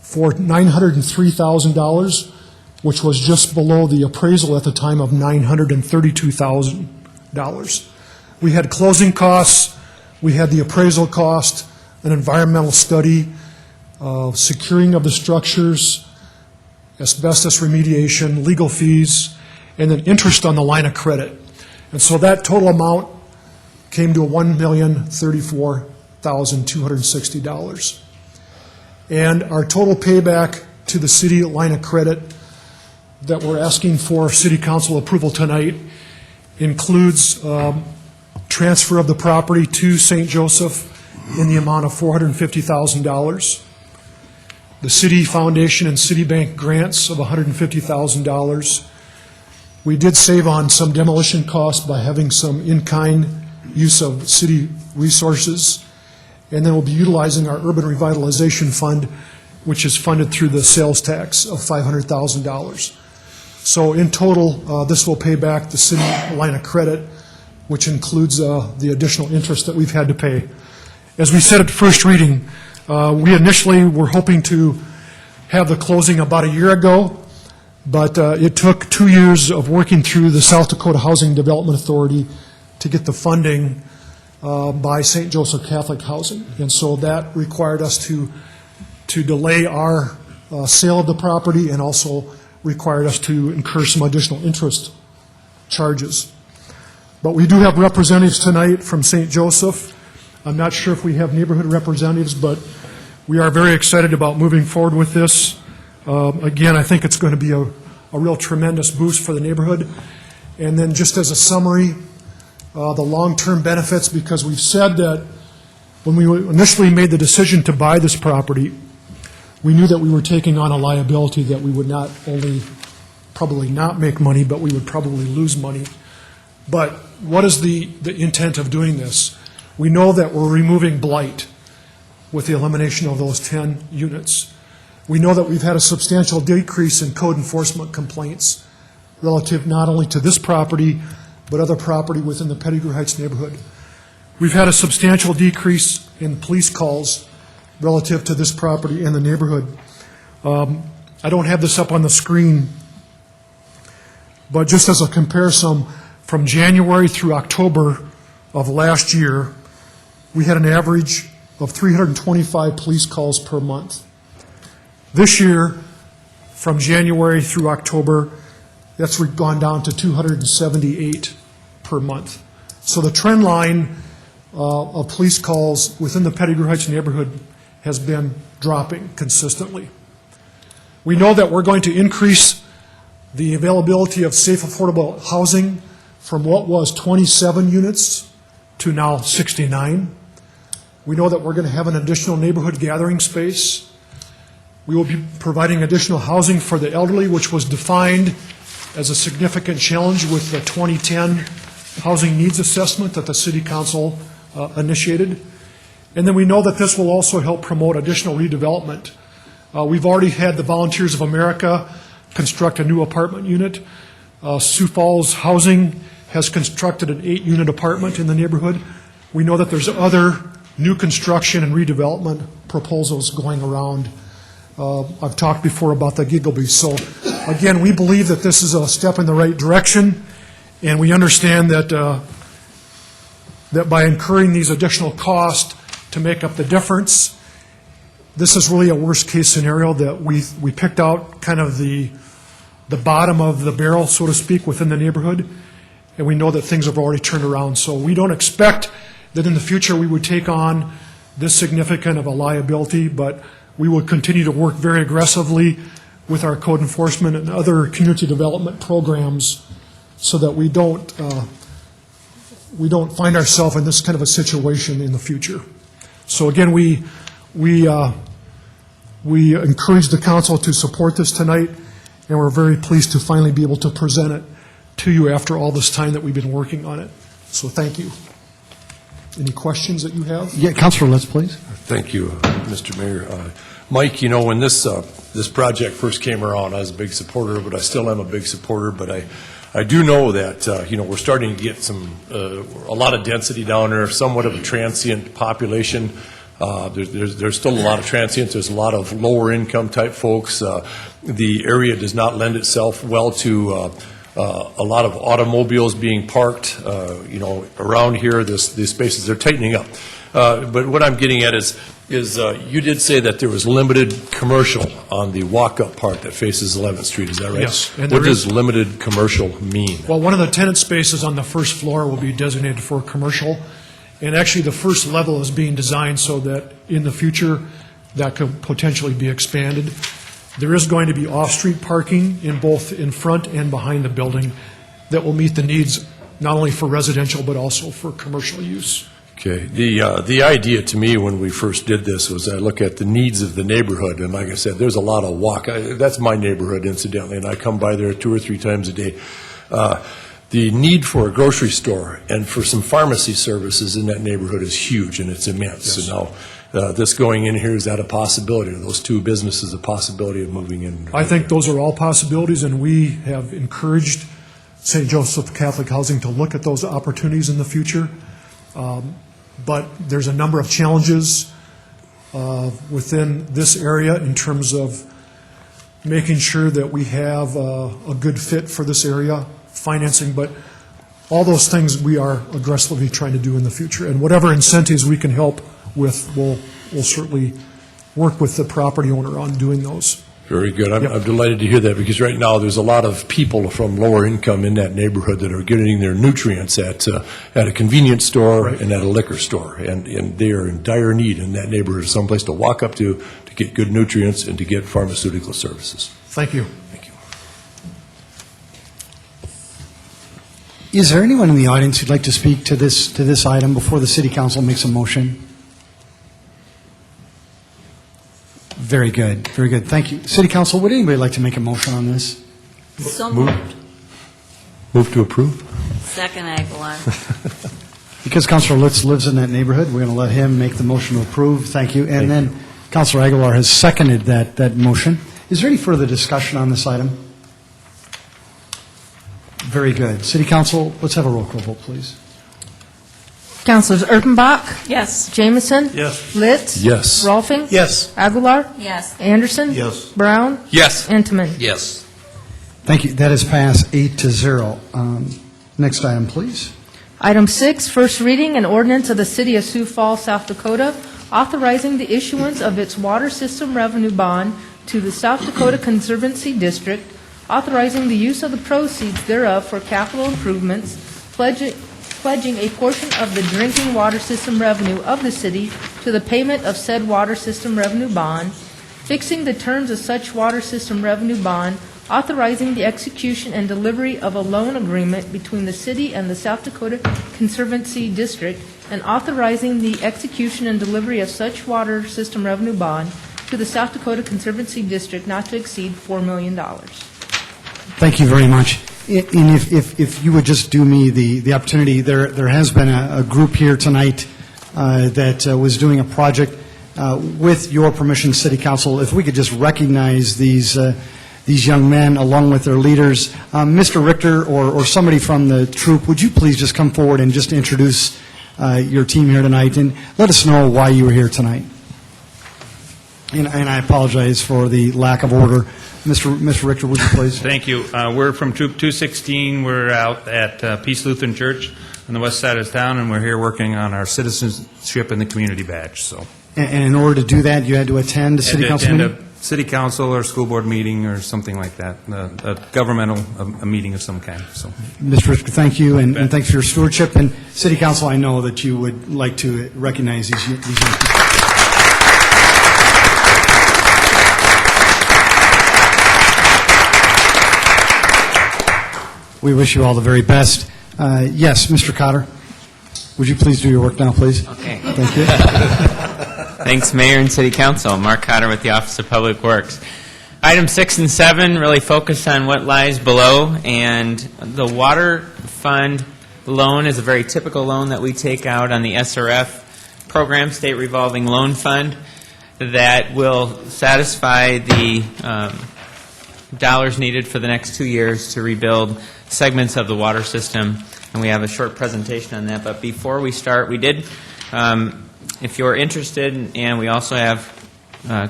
for $903,000, which was just below the appraisal at the time of $932,000. We had closing costs, we had the appraisal cost, an environmental study, securing of the structures, asbestos remediation, legal fees, and then interest on the line of credit. And so that total amount came to $1,034,260. And our total payback to the city line of credit that we're asking for city council approval tonight includes transfer of the property to St. Joseph in the amount of $450,000, the city foundation and Citibank grants of $150,000. We did save on some demolition costs by having some in-kind use of city resources, and then we'll be utilizing our urban revitalization fund, which is funded through the sales tax of $500,000. So in total, this will pay back the city line of credit, which includes the additional interest that we've had to pay. As we said at first reading, we initially were hoping to have the closing about a year ago, but it took 2 years of working through the South Dakota Housing Development Authority to get the funding by St. Joseph Catholic Housing. And so that required us to delay our sale of the property and also required us to incur some additional interest charges. But we do have representatives tonight from St. Joseph. I'm not sure if we have neighborhood representatives, but we are very excited about moving forward with this. Again, I think it's going to be a real tremendous boost for the neighborhood. And then just as a summary, the long-term benefits, because we've said that when we initially made the decision to buy this property, we knew that we were taking on a liability that we would not only probably not make money, but we would probably lose money. But what is the intent of doing this? We know that we're removing blight with the elimination of those 10 units. We know that we've had a substantial decrease in code enforcement complaints relative not only to this property, but other property within the Pettigrew Heights neighborhood. We've had a substantial decrease in police calls relative to this property and the neighborhood. I don't have this up on the screen, but just as a comparison, from January through October of last year, we had an average of 325 police calls per month. This year, from January through October, that's gone down to 278 per month. So the trend line of police calls within the Pettigrew Heights neighborhood has been dropping consistently. We know that we're going to increase the availability of safe, affordable housing from what was 27 units to now 69. We know that we're going to have an additional neighborhood gathering space. We will be providing additional housing for the elderly, which was defined as a significant challenge with the 2010 housing needs assessment that the City Council initiated. And then we know that this will also help promote additional redevelopment. We've already had the Volunteers of America construct a new apartment unit. Sioux Falls Housing has constructed an 8-unit apartment in the neighborhood. We know that there's other new construction and redevelopment proposals going around. I've talked before about the Giggleby. So again, we believe that this is a step in the right direction, and we understand that that by incurring these additional costs to make up the difference, this is really a worst-case scenario that we picked out kind of the bottom of the barrel, so to speak, within the neighborhood, and we know that things have already turned around. So we don't expect that in the future we would take on this significant of a liability, but we will continue to work very aggressively with our code enforcement and other community development programs so that we don't find ourselves in this kind of a situation in the future. So again, we encourage the council to support this tonight, and we're very pleased to finally be able to present it to you after all this time that we've been working on it. So thank you. any questions that you have. Yeah, Councilor Litz, please. Thank you, Mr. Mayor. Mike, when this project first came around, I was a big supporter, but I still am a big supporter. But I do know that we're starting to get a lot of density down there, somewhat of a transient population. There's still a lot of transients. There's a lot of lower income type folks. The area does not lend itself well to a lot of automobiles being parked. Around here, these spaces are tightening up. But what I'm getting at is you did say that there was limited commercial on the walk-up part that faces 11th Street. Is that right? Yes. And what does limited commercial mean? Well, one of the tenant spaces on the first floor will be designated for commercial, and actually the first level is being designed so that in the future that could potentially be expanded. There is going to be off-street parking in both in front and behind the building that will meet the needs not only for residential but also for commercial use. Okay. The idea to me when we first did this was I look at the needs of the neighborhood, and like I said, there's a lot of that's my neighborhood, incidentally, and I come by there 2 or 3 times a day. The need for a grocery store and for some pharmacy services in that neighborhood is huge, and it's immense. Yes. So now, this going in here, is that a possibility? Are those 2 businesses a possibility of moving in? I think those are all possibilities, and we have encouraged St. Joseph Catholic Housing to look at those opportunities in the future. But there's a number of challenges within this area in terms of making sure that we have a good fit for this area, financing, but all those things we are aggressively trying to do in the future. And whatever incentives we can help with, we'll certainly work with the property owner on doing those. Very good. I'm delighted to hear that, because right now there's a lot of people from lower income in that neighborhood that are getting their nutrients at a convenience store and at a liquor store, and they are in dire need in that neighborhood of someplace to walk up to get good nutrients and to get pharmaceutical services. Thank you. Thank you. Is there anyone in the audience who'd like to speak to this item before the City Council makes a motion? Very good, very good. Thank you. City Council, would anybody like to make a motion on this? So moved. Move to approve? Second, Aguilar. Because Councilor Litz lives in that neighborhood, we're going to let him make the motion to approve. Thank you. And then Councilor Aguilar has seconded that motion. Is there any further discussion on this item? Very good. City Council, let's have a roll call vote, please. Councilors Erpenbach? Yes. Jamison? Yes. Litz? Yes. Rolfing? Yes. Aguilar? Yes. Anderson? Yes. Brown? Yes. Entenmann? Yes. Thank you. That is passed 8-0. Next item, please. Item 6, first reading, an ordinance of the City of Sioux Falls, South Dakota, authorizing the issuance of its water system revenue bond to the South Dakota Conservancy District, authorizing the use of the proceeds thereof for capital improvements, pledging a portion of the drinking water system revenue of the city to the payment of said water system revenue bond, fixing the terms of such water system revenue bond, authorizing the execution and delivery of a loan agreement between the city and the South Dakota Conservancy District, and authorizing the execution and delivery of such water system revenue bond to the South Dakota Conservancy District not to exceed $4 million. Thank you very much. And if you would just do me the opportunity, there has been a group here tonight that was doing a project with your permission, City Council. If we could just recognize these young men along with their leaders. Mr. Richter or somebody from the troop, would you please just come forward and just introduce your team here tonight and let us know why you were here tonight. And I apologize for the lack of order. Mr. Richter, would you please? Thank you. We're from Troop 216. We're out at Peace Lutheran Church on the west side of town, and we're here working on our citizenship and the community badge. So, and in order to do that, you had to attend a city council meeting? A city council or school board meeting or something like that, a governmental a meeting of some kind. So, Mr. Richter, thank you, and thanks for your stewardship. And City Council, I know that you would like to recognize these young people. We wish you all the very best. Yes, Mr. Cotter, would you please do your work now, please? Okay. Thank you. Thanks, Mayor and City Council. Mark Cotter with the Office of Public Works. Item 6 and 7 really focus on what lies below, and the water fund loan is a very typical loan that we take out on the SRF program, State Revolving Loan Fund, that will satisfy the dollars needed for the next 2 years to rebuild segments of the water system. And we have a short presentation on that. But before we start, we did, if you're interested, and we also have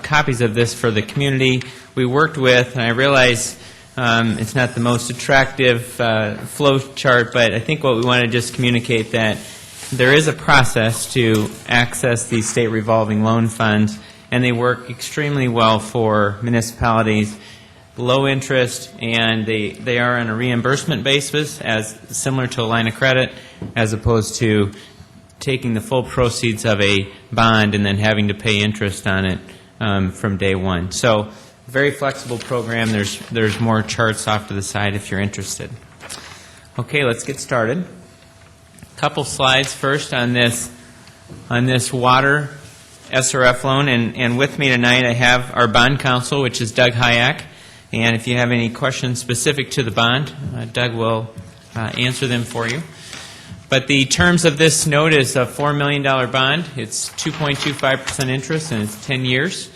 copies of this for the community, we worked with, and I realize it's not the most attractive flow chart, but I think what we want to just communicate that there is a process to access these state revolving loan funds, and they work extremely well for municipalities, low interest, and they are on a reimbursement basis, as similar to a line of credit, as opposed to taking the full proceeds of a bond and then having to pay interest on it from day one. So, very flexible program. There's more charts off to the side if you're interested. Okay, let's get started. A couple slides first on this water SRF loan, and with me tonight I have our bond counsel, which is Doug Hayek. And if you have any questions specific to the bond, Doug will answer them for you. But the terms of this note is a $4 million bond. It's 2.25% interest, and it's 10 years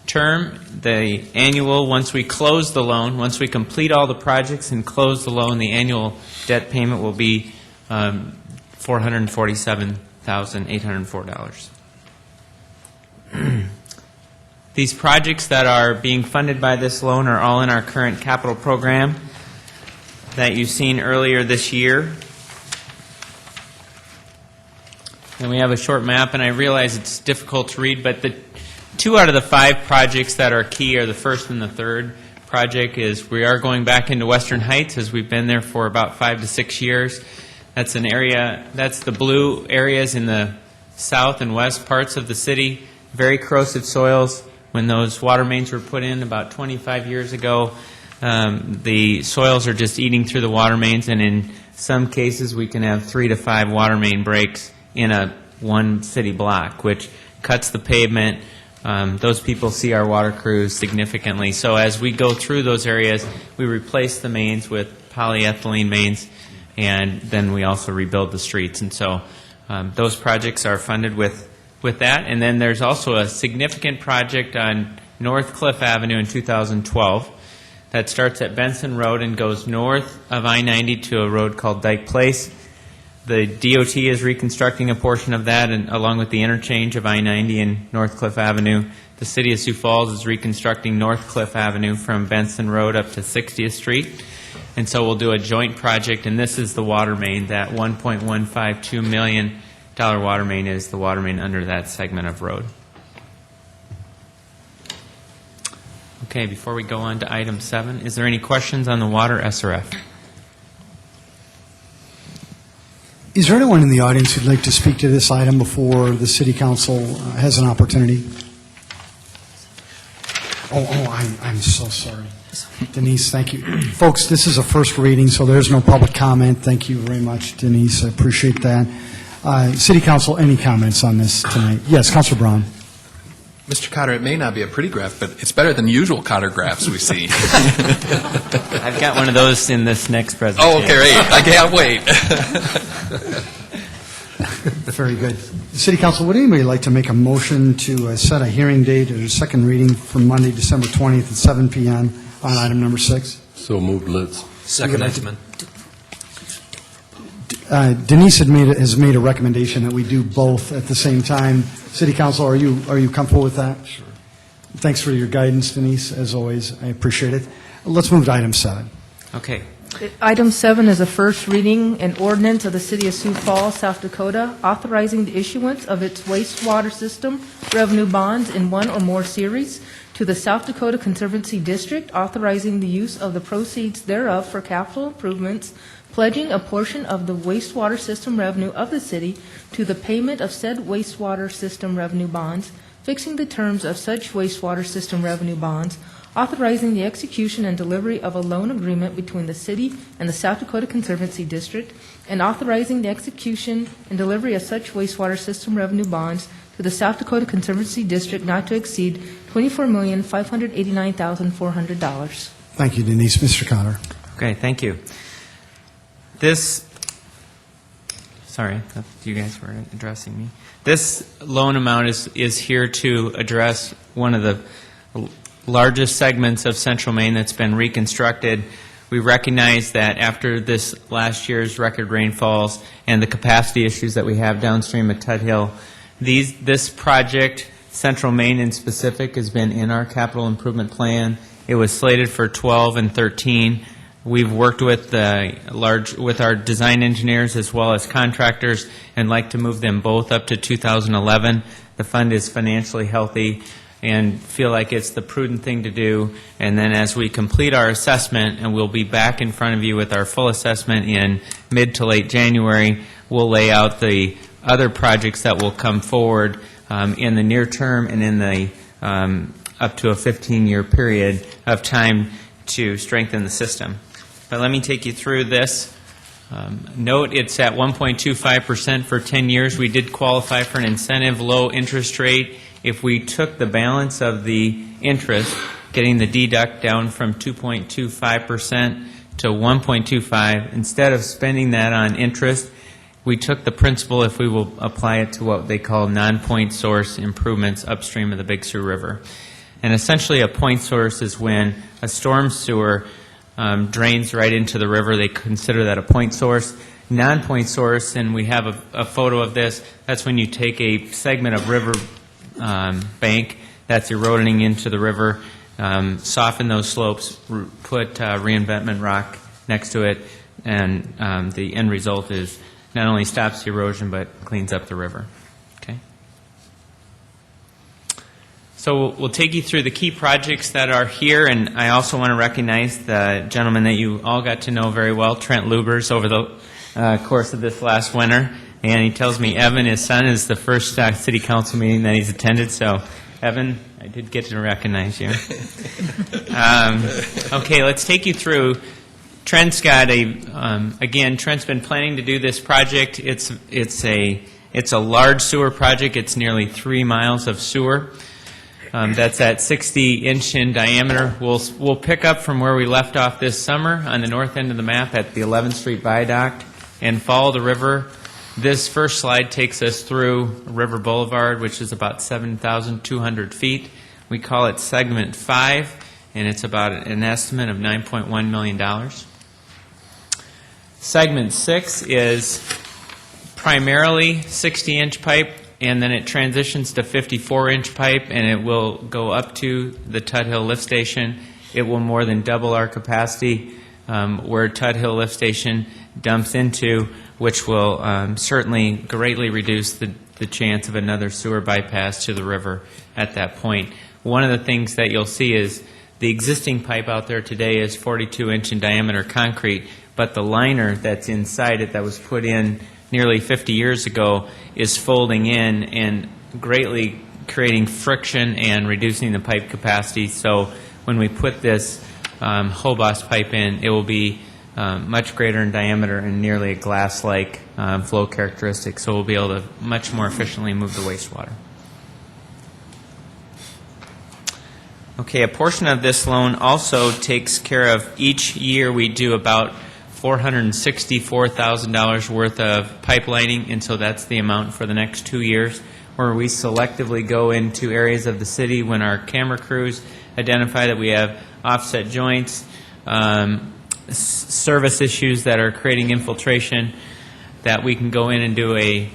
term. The annual, once we close the loan, once we complete all the projects and close the loan, the annual debt payment will be $447,804. These projects that are being funded by this loan are all in our current capital program that you've seen earlier this year. And we have a short map, and I realize it's difficult to read, but the 2 out of the 5 projects that are key are the first and the third project. Is we are going back into Western Heights, as we've been there for about 5 to 6 years. That's an area, that's the blue areas in the south and west parts of the city. Very corrosive soils. When those water mains were put in about 25 years ago, the soils are just eating through the water mains, and in some cases we can have 3 to 5 water main breaks in one city block, which cuts the pavement. Those people see our water crews significantly. So as we go through those areas, we replace the mains with polyethylene mains, and then we also rebuild the streets. And so those projects are funded with that. And then there's also a significant project on North Cliff Avenue in 2012 that starts at Benson Road and goes north of I-90 to a road called Dyke Place. The DOT is reconstructing a portion of that, and along with the interchange of I-90 and North Cliff Avenue. The City of Sioux Falls is reconstructing North Cliff Avenue from Benson Road up to 60th Street. And so we'll do a joint project, and this is the water main. That $1.152 million water main is the water main under that segment of road. Okay, before we go on to item 7, is there any questions on the water SRF? Is there anyone in the audience who'd like to speak to this item before the City Council has an opportunity? I'm so sorry. Denise, thank you. Folks, this is a first reading, so there's no public comment. Thank you very much, Denise. I appreciate that. City Council, any comments on this tonight? Yes, Councilor Braun. Mr. Cotter, it may not be a pretty graph, but it's better than usual Cotter graphs we see. I've got one of those in this next presentation. Oh, okay, great. I can't wait. Very good. City Council, would anybody like to make a motion to set a hearing date or second reading for Monday, December 20th at 7 p.m. on item number 6? So moved, Litz. Second, Eichmann. Denise has made a recommendation that we do both at the same time. City Council, are you comfortable with that? Sure. Thanks for your guidance, Denise, as always. I appreciate it. Let's move to item 7. Okay. Item 7 is a first reading, an ordinance of the City of Sioux Falls, South Dakota, authorizing the issuance of its wastewater system revenue bonds in one or more series to the South Dakota Conservancy District, authorizing the use of the proceeds thereof for capital improvements, pledging a portion of the wastewater system revenue of the city to the payment of said wastewater system revenue bonds, fixing the terms of such wastewater system revenue bonds, authorizing the execution and delivery of a loan agreement between the city and the South Dakota Conservancy District, and authorizing the execution and delivery of such wastewater system revenue bonds to the South Dakota Conservancy District not to exceed $24,589,400. Thank you, Denise. Mr. Cotter. Okay, thank you. This sorry, I thought you guys were addressing me. This loan amount is here to address one of the largest segments of Central Maine that's been reconstructed. We recognize that after this last year's record rainfalls and the capacity issues that we have downstream at Tuthill, this project, Central Maine in specific, has been in our capital improvement plan. It was slated for 12 and 13. We've worked with with our design engineers as well as contractors and like to move them both up to 2011. The fund is financially healthy and feel like it's the prudent thing to do. And then as we complete our assessment, and we'll be back in front of you with our full assessment in mid to late January, we'll lay out the other projects that will come forward in the near term and in the up to a 15-year period of time to strengthen the system. But let me take you through this. Note it's at 1.25% for 10 years. We did qualify for an incentive low interest rate. If we took the balance of the interest, getting the deduct down from 2.25% to 1.25, instead of spending that on interest, we took the principal, if we will apply it to what they call non-point source improvements upstream of the Big Sioux River. And essentially a point source is when a storm sewer drains right into the river. They consider that a point source. Non-point source, and we have a photo of this, that's when you take a segment of river bank that's eroding into the river, soften those slopes, put reinvestment rock next to it, and the end result is not only stops the erosion but cleans up the river. Okay. So we'll take you through the key projects that are here, and I also want to recognize the gentleman that you all got to know very well, Trent Lubers, over the course of this last winter. And he tells me Evan, his son, is the first city council meeting that he's attended. So, Evan, I did get to recognize you. Okay, let's take you through. Trent's got again, Trent's been planning to do this project. It's a large sewer project. It's nearly 3 miles of sewer. That's at 60-inch in diameter. We'll pick up from where we left off this summer on the north end of the map at the 11th Street Viaduct and follow the river. This first slide takes us through River Boulevard, which is about 7,200 feet. We call it Segment 5, and it's about an estimate of $9.1 million. Segment 6 is primarily 60-inch pipe, and then it transitions to 54-inch pipe, and it will go up to the Tuthill Lift Station. It will more than double our capacity where Tuthill Lift Station dumps into, which will certainly greatly reduce the chance of another sewer bypass to the river at that point. One of the things that you'll see is the existing pipe out there today is 42-inch in diameter concrete, but the liner that's inside it that was put in nearly 50 years ago is folding in and greatly creating friction and reducing the pipe capacity. So when we put this Hobos pipe in, it will be much greater in diameter and nearly a glass-like flow characteristic, so we'll be able to much more efficiently move the wastewater. Okay, a portion of this loan also takes care of, each year we do about $464,000 worth of pipelining, and so that's the amount for the next 2 years, where we selectively go into areas of the city when our camera crews identify that we have offset joints, service issues that are creating infiltration, that we can go in and do a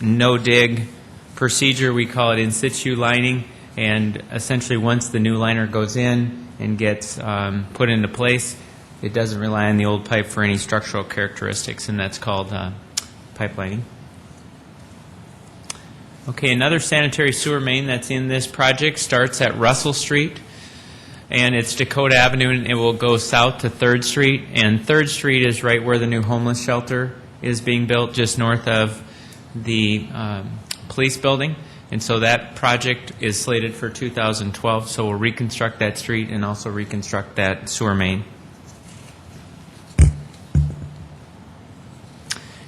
no-dig procedure. We call it in situ lining, and essentially once the new liner goes in and gets put into place, it doesn't rely on the old pipe for any structural characteristics, and that's called pipe lining. Okay, another sanitary sewer main that's in this project starts at Russell Street, and it's Dakota Avenue, and it will go south to 3rd Street, and 3rd Street is right where the new homeless shelter is being built, just north of the police building, and so that project is slated for 2012, so we'll reconstruct that street and also reconstruct that sewer main.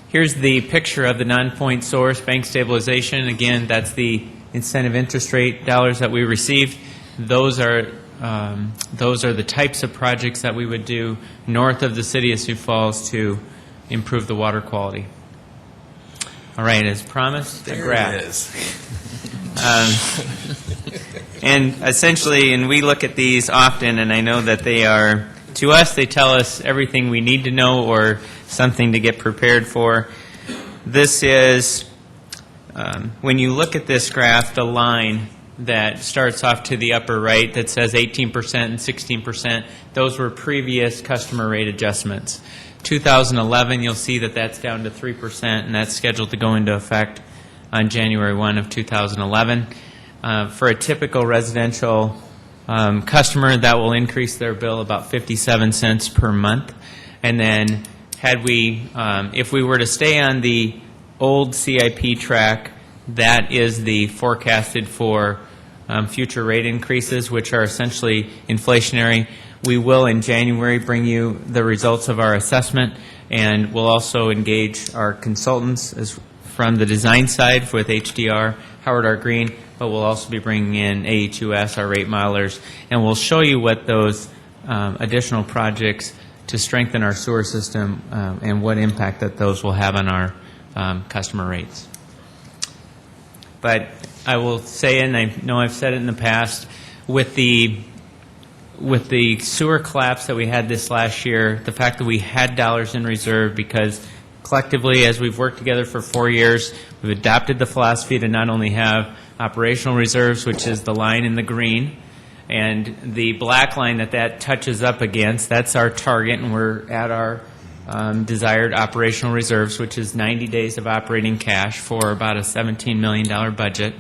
Here's the picture of the non-point source bank stabilization. Again, that's the incentive interest rate dollars that we received. Those are the types of projects that we would do north of the city of Sioux Falls to improve the water quality. All right, as promised, a There graph. it is. And essentially, and we look at these often, and I know that they are, to us, they tell us everything we need to know or something to get prepared for. This is, when you look at this graph, the line that starts off to the upper right that says 18% and 16%, those were previous customer rate adjustments. 2011, you'll see that that's down to 3%, and that's scheduled to go into effect on January 1 of 2011. For a typical residential customer, that will increase their bill about 57 cents per month. And then had we, if we were to stay on the old CIP track, that is the forecasted for future rate increases, which are essentially inflationary. We will in January bring you the results of our assessment, and we'll also engage our consultants from the design side with HDR, Howard R. Green, but we'll also be bringing in AHUS, our rate modelers, and we'll show you what those additional projects to strengthen our sewer system and what impact that those will have on our customer rates. But I will say, and I know I've said it in the past, with the sewer collapse that we had this last year, the fact that we had dollars in reserve because collectively, as we've worked together for 4 years, we've adopted the philosophy to not only have operational reserves, which is the line in the green, and the black line that touches up against, that's our target, and we're at our desired operational reserves, which is 90 days of operating cash for about a $17 million budget.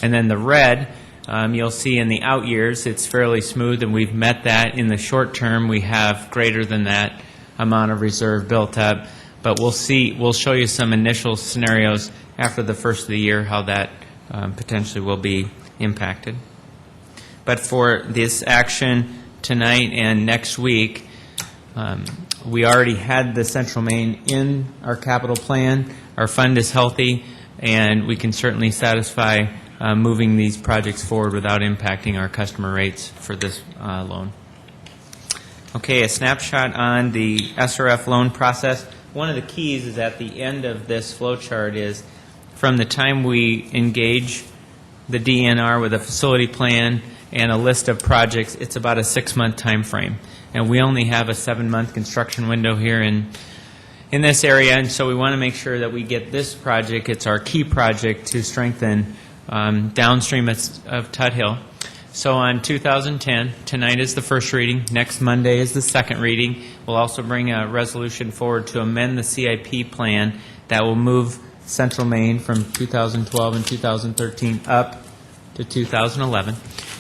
And then the red, you'll see in the out years, it's fairly smooth, and we've met that. In the short term, we have greater than that amount of reserve built up. But we'll show you some initial scenarios after the first of the year how that potentially will be impacted. But for this action tonight and next week, we already had the Central Main in our capital plan. Our fund is healthy, and we can certainly satisfy moving these projects forward without impacting our customer rates for this loan. Okay, a snapshot on the SRF loan process. One of the keys is at the end of this flow chart is from the time we engage the DNR with a facility plan and a list of projects, it's about a 6-month time frame. And we only have a 7-month construction window here in this area, and so we want to make sure that we get this project, it's our key project to strengthen downstream of Tut Hill. So on 2010, tonight is the first reading, next Monday is the second reading. We'll also bring a resolution forward to amend the CIP plan that will move Central Maine from 2012 and 2013 up to 2011.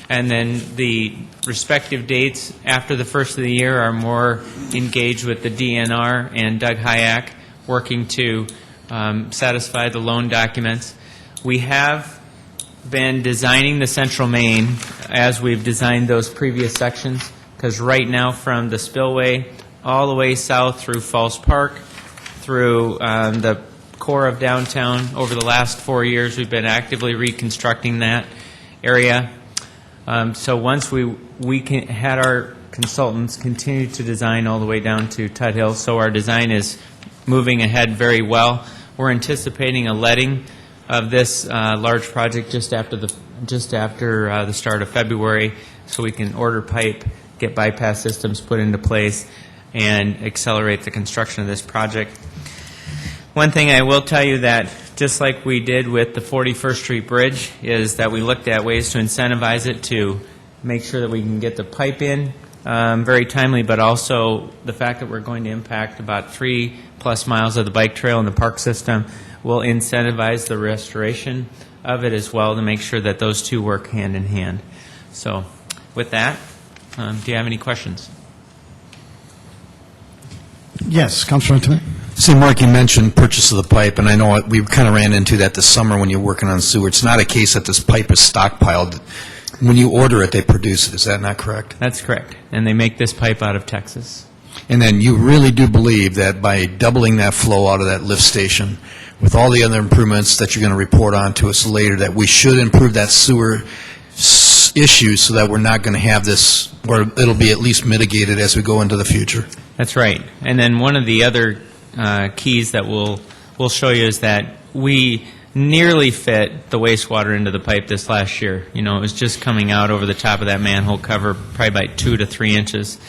And then the respective dates after the first of the year are more engaged with the DNR and Doug Hayek working to satisfy the loan documents. We have been designing the Central Main as we've designed those previous sections, because right now from the spillway all the way south through Falls Park, through the core of downtown, over the last 4 years we've been actively reconstructing that area. So once we had our consultants continue to design all the way down to Tut Hill, so our design is moving ahead very well. We're anticipating a letting of this large project just after the start of February, so we can order pipe, get bypass systems put into place, and accelerate the construction of this project. One thing I will tell you that, just like we did with the 41st Street Bridge, is that we looked at ways to incentivize it to make sure that we can get the pipe in very timely, but also the fact that we're going to impact about 3+ miles of the bike trail and the park system will incentivize the restoration of it as well to make sure that those two work hand in hand. So with that, do you have any questions? Yes, Councilor Anthony. See, Mark, you mentioned purchase of the pipe, and I know we kind of ran into that this summer when you're working on sewer. It's not a case that this pipe is stockpiled. When you order it, they produce it. Is that not correct? That's correct. And they make this pipe out of Texas. And then you really do believe that by doubling that flow out of that lift station, with all the other improvements that you're going to report on to us later, that we should improve that sewer issue so that we're not going to have this, or it'll be at least mitigated as we go into the future? That's right. And then one of the other keys that we'll will show you is that we nearly fit the wastewater into the pipe this last year. You know, it was just coming out over the top of that manhole cover, probably by 2 to 3 inches.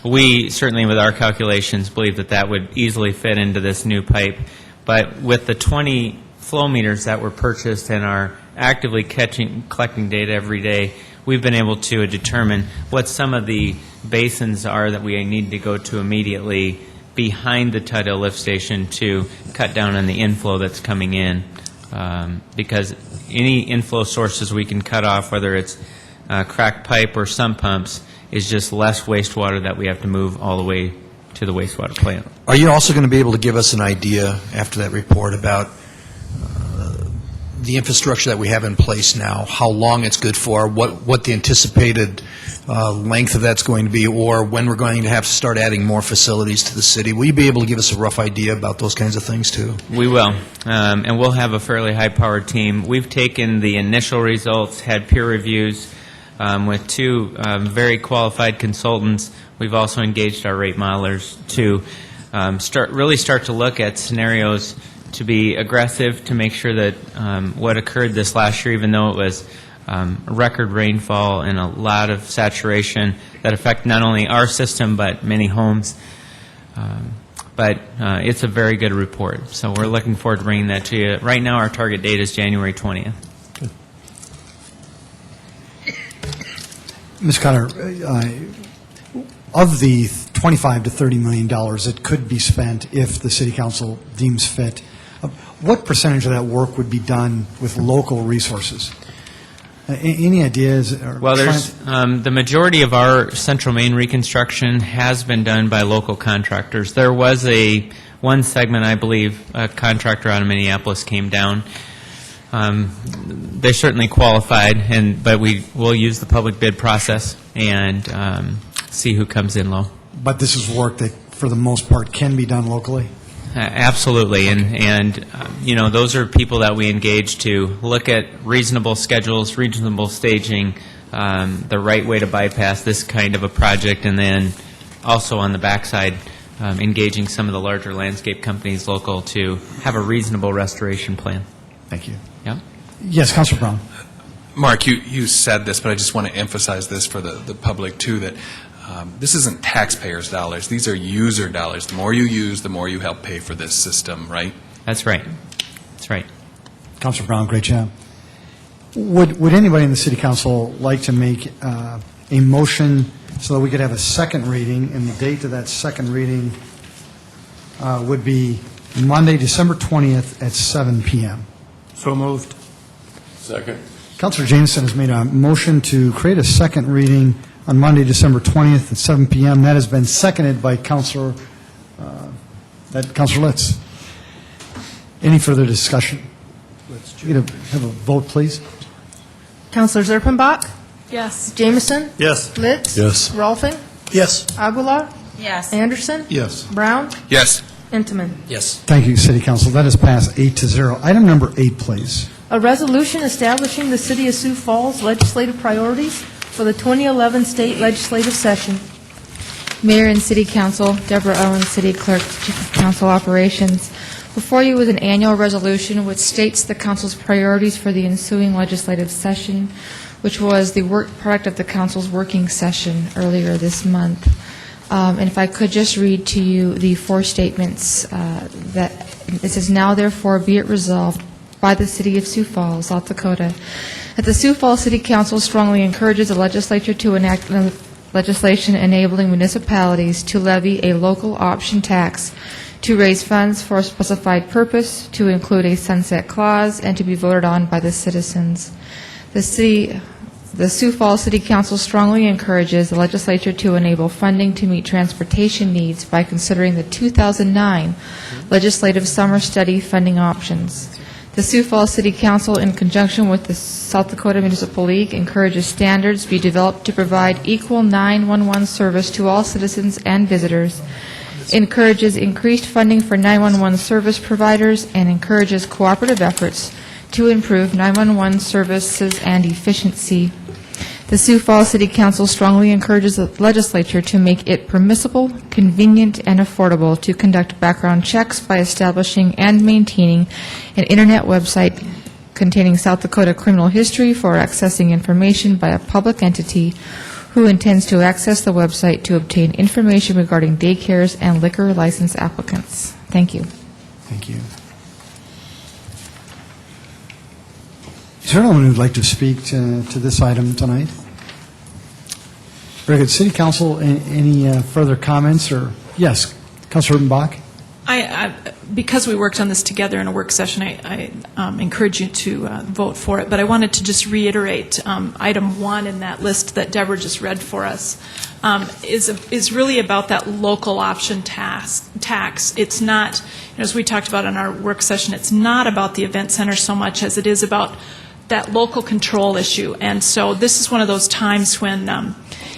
We certainly, with our calculations, believe that that would easily fit into this new pipe. But with the 20 flow meters that were purchased and are actively collecting data every day, we've been able to determine what some of the basins are that we need to go to immediately behind the Tuthill lift station to cut down on the inflow that's coming in. Because any inflow sources we can cut off, whether it's cracked pipe or sump pumps, is just less wastewater that we have to move all the way to the wastewater plant. Are you also going to be able to give us an idea after that report about the infrastructure that we have in place now, how long it's good for, what the anticipated length of that's going to be, or when we're going to have to start adding more facilities to the city? Will you be able to give us a rough idea about those kinds of things, too? We will, and we'll have a fairly high-powered team. We've taken the initial results, had peer reviews with 2 very qualified consultants. We've also engaged our rate modelers to start to look at scenarios to be aggressive, to make sure that what occurred this last year, even though it was record rainfall and a lot of saturation that affect not only our system but many homes. But it's a very good report, so we're looking forward to bringing that to you. Right now, our target date is January 20th. Ms. Cutter, of the $25 to $30 million that could be spent if the city council deems fit, what percentage of that work would be done with local resources? Any ideas? Well, there's the majority of our Central Main reconstruction has been done by local contractors. There was one segment, I believe, a contractor out of Minneapolis came down. They certainly qualified, but we will use the public bid process and see who comes in low. But this is work that, for the most part, can be done locally? Absolutely, and you know, those are people that we engage to look at reasonable schedules, reasonable staging, the right way to bypass this kind of a project, and then also on the backside, engaging some of the larger landscape companies local to have a reasonable restoration plan. Thank you. Yeah. Yes, Councilor Brown. Mark, you said this, but I just want to emphasize this for the public, too, that this isn't taxpayers' dollars. These are user dollars. The more you use, the more you help pay for this system, right? That's right. That's right. Councilor Brown, great job. Would anybody in the City Council like to make a motion so that we could have a second reading, and the date of that second reading would be Monday, December 20th at 7 p.m.? So moved. Second. Councilor Jameson has made a motion to create a second reading on Monday, December 20th at 7 p.m. That has been seconded by Councilor Litz. Any further discussion? Have a vote, please. Councilor Zerpenbach? Yes. Jameson? Yes. Litz? Yes. Rolfing? Yes. Aguilar? Yes. Anderson? Yes. Brown? Yes. Intiman? Yes. Thank you, City Council. That has passed 8-0. Item number 8, please. A resolution establishing the City of Sioux Falls legislative priorities for the 2011 state legislative session. Mayor and City Council, Deborah Owens, City Clerk, Chief of Council Operations. Before you is an annual resolution which states the Council's priorities for the ensuing legislative session, which was the work product of the Council's working session earlier this month. And if I could just read to you the 4 statements that it says, now therefore be it resolved by the City of Sioux Falls, South Dakota, that the Sioux Falls City Council strongly encourages the legislature to enact legislation enabling municipalities to levy a local option tax to raise funds for a specified purpose, to include a sunset clause, and to be voted on by the citizens. The Sioux Falls City Council strongly encourages the legislature to enable funding to meet transportation needs by considering the 2009 legislative summer study funding options. The Sioux Falls City Council, in conjunction with the South Dakota Municipal League, encourages standards be developed to provide equal 911 service to all citizens and visitors, encourages increased funding for 911 service providers, and encourages cooperative efforts to improve 911 services and efficiency. The Sioux Falls City Council strongly encourages the legislature to make it permissible, convenient, and affordable to conduct background checks by establishing and maintaining an Internet website containing South Dakota criminal history for accessing information by a public entity who intends to access the website to obtain information regarding daycares and liquor license applicants. Thank you. Thank you. Is there anyone who'd like to speak to this item tonight? Very good. City Council, any further comments? Or yes, Councilor Urbanbach? Because we worked on this together in a work session, I encourage you to vote for it. But I wanted to just reiterate item 1 in that list that Deborah just read for us is really about that local option tax. It's not, as we talked about in our work session, it's not about the event center so much as it is about that local control issue. And so this is one of those times when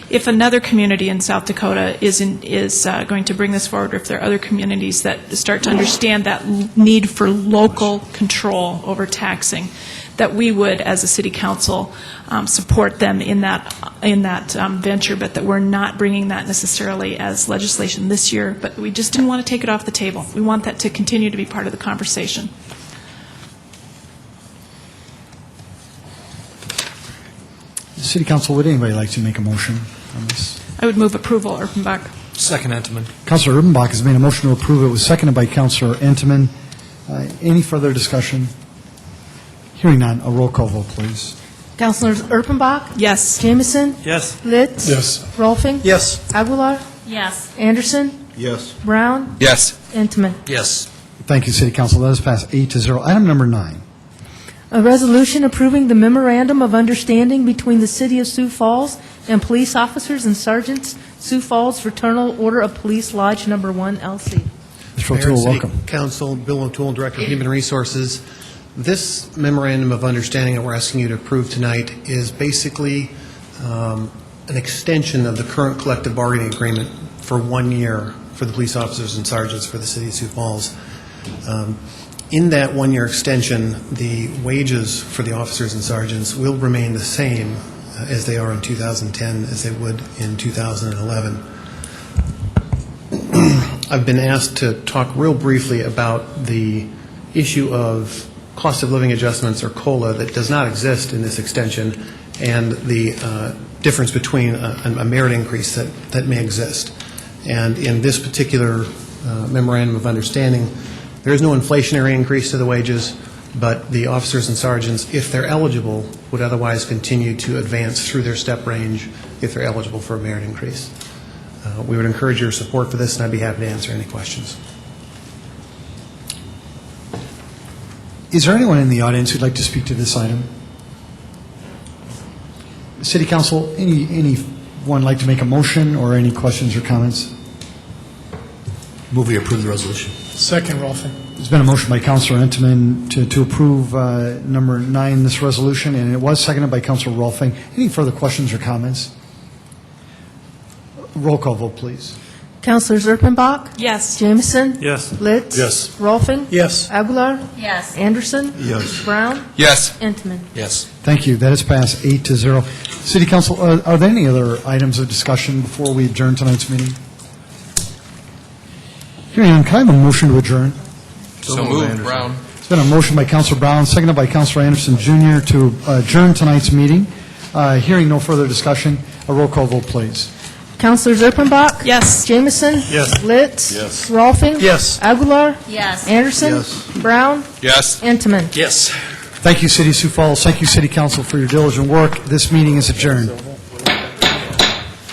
if another community in South Dakota is going to bring this forward, or if there are other communities that start to understand that need for local control over taxing, that we would, as a city council, support them in that venture, but that we're not bringing that necessarily as legislation this year. But we just didn't want to take it off the table. We want that to continue to be part of the conversation. City Council, would anybody like to make a motion on this? I would move approval. Urbanbach. Second, Entenmann. Councilor Urbanbach has made a motion to approve. It was seconded by Councilor Entenmann. Any further discussion? Hearing none, a roll call vote, please. Councilors Urbanbach? Yes. Jamison? Yes. Litz? Yes. Rolfing? Yes. Aguilar? Yes. Anderson? Yes. Brown? Yes. Entenmann? Yes. Thank you, City Council. That is passed 8-0. Item number 9. A resolution approving the memorandum of understanding between the City of Sioux Falls and police officers and sergeants, Sioux Falls Fraternal Order of Police Lodge Number 1, LC. Mr. Mayor, O'Toole, City welcome. Council, Bill O'Toole, Director of Human Resources. This memorandum of understanding that we're asking you to approve tonight is basically an extension of the current collective bargaining agreement for 1 year for the police officers and sergeants for the City of Sioux Falls. In that 1-year extension, the wages for the officers and sergeants will remain the same as they are in 2010 as they would in 2011. I've been asked to talk real briefly about the issue of cost of living adjustments, or COLA, that does not exist in this extension, and the difference between a merit increase that may exist. And in this particular memorandum of understanding, there is no inflationary increase to the wages, but the officers and sergeants, if they're eligible, would otherwise continue to advance through their step range if they're eligible for a merit increase. We would encourage your support for this, and I'd be happy to answer any questions. Is there anyone in the audience who'd like to speak to this item? City Council, anyone like to make a motion or any questions or comments? Move we approve the resolution. Second, Rolfing. There's been a motion by Councilor Entenmann to approve number 9, this resolution, and it was seconded by Councilor Rolfing. Any further questions or comments? Roll call vote, please. Councilors Urbanbach? Yes. Jamison? Yes. Litz? Yes. Rolfing? Yes. Aguilar? Yes. Anderson? Yes. Brown? Yes. Entman? Yes. Thank you. That is passed 8-0. City Council, are there any other items of discussion before we adjourn tonight's meeting? Hearing none, can I have a motion to adjourn? So moved, Brown. It's been a motion by Councilor Brown, seconded by Councilor Anderson Jr. to adjourn tonight's meeting. Hearing no further discussion, a roll call vote, please. Councilors Urbanbach? Yes. Jamison? Yes. Litz? Yes. Rolfing? Yes. Aguilar? Yes. Anderson? Yes. Brown? Yes. Entman? Yes. Thank you, City of Sioux Falls. Thank you, City Council, for your diligent work. This meeting is adjourned.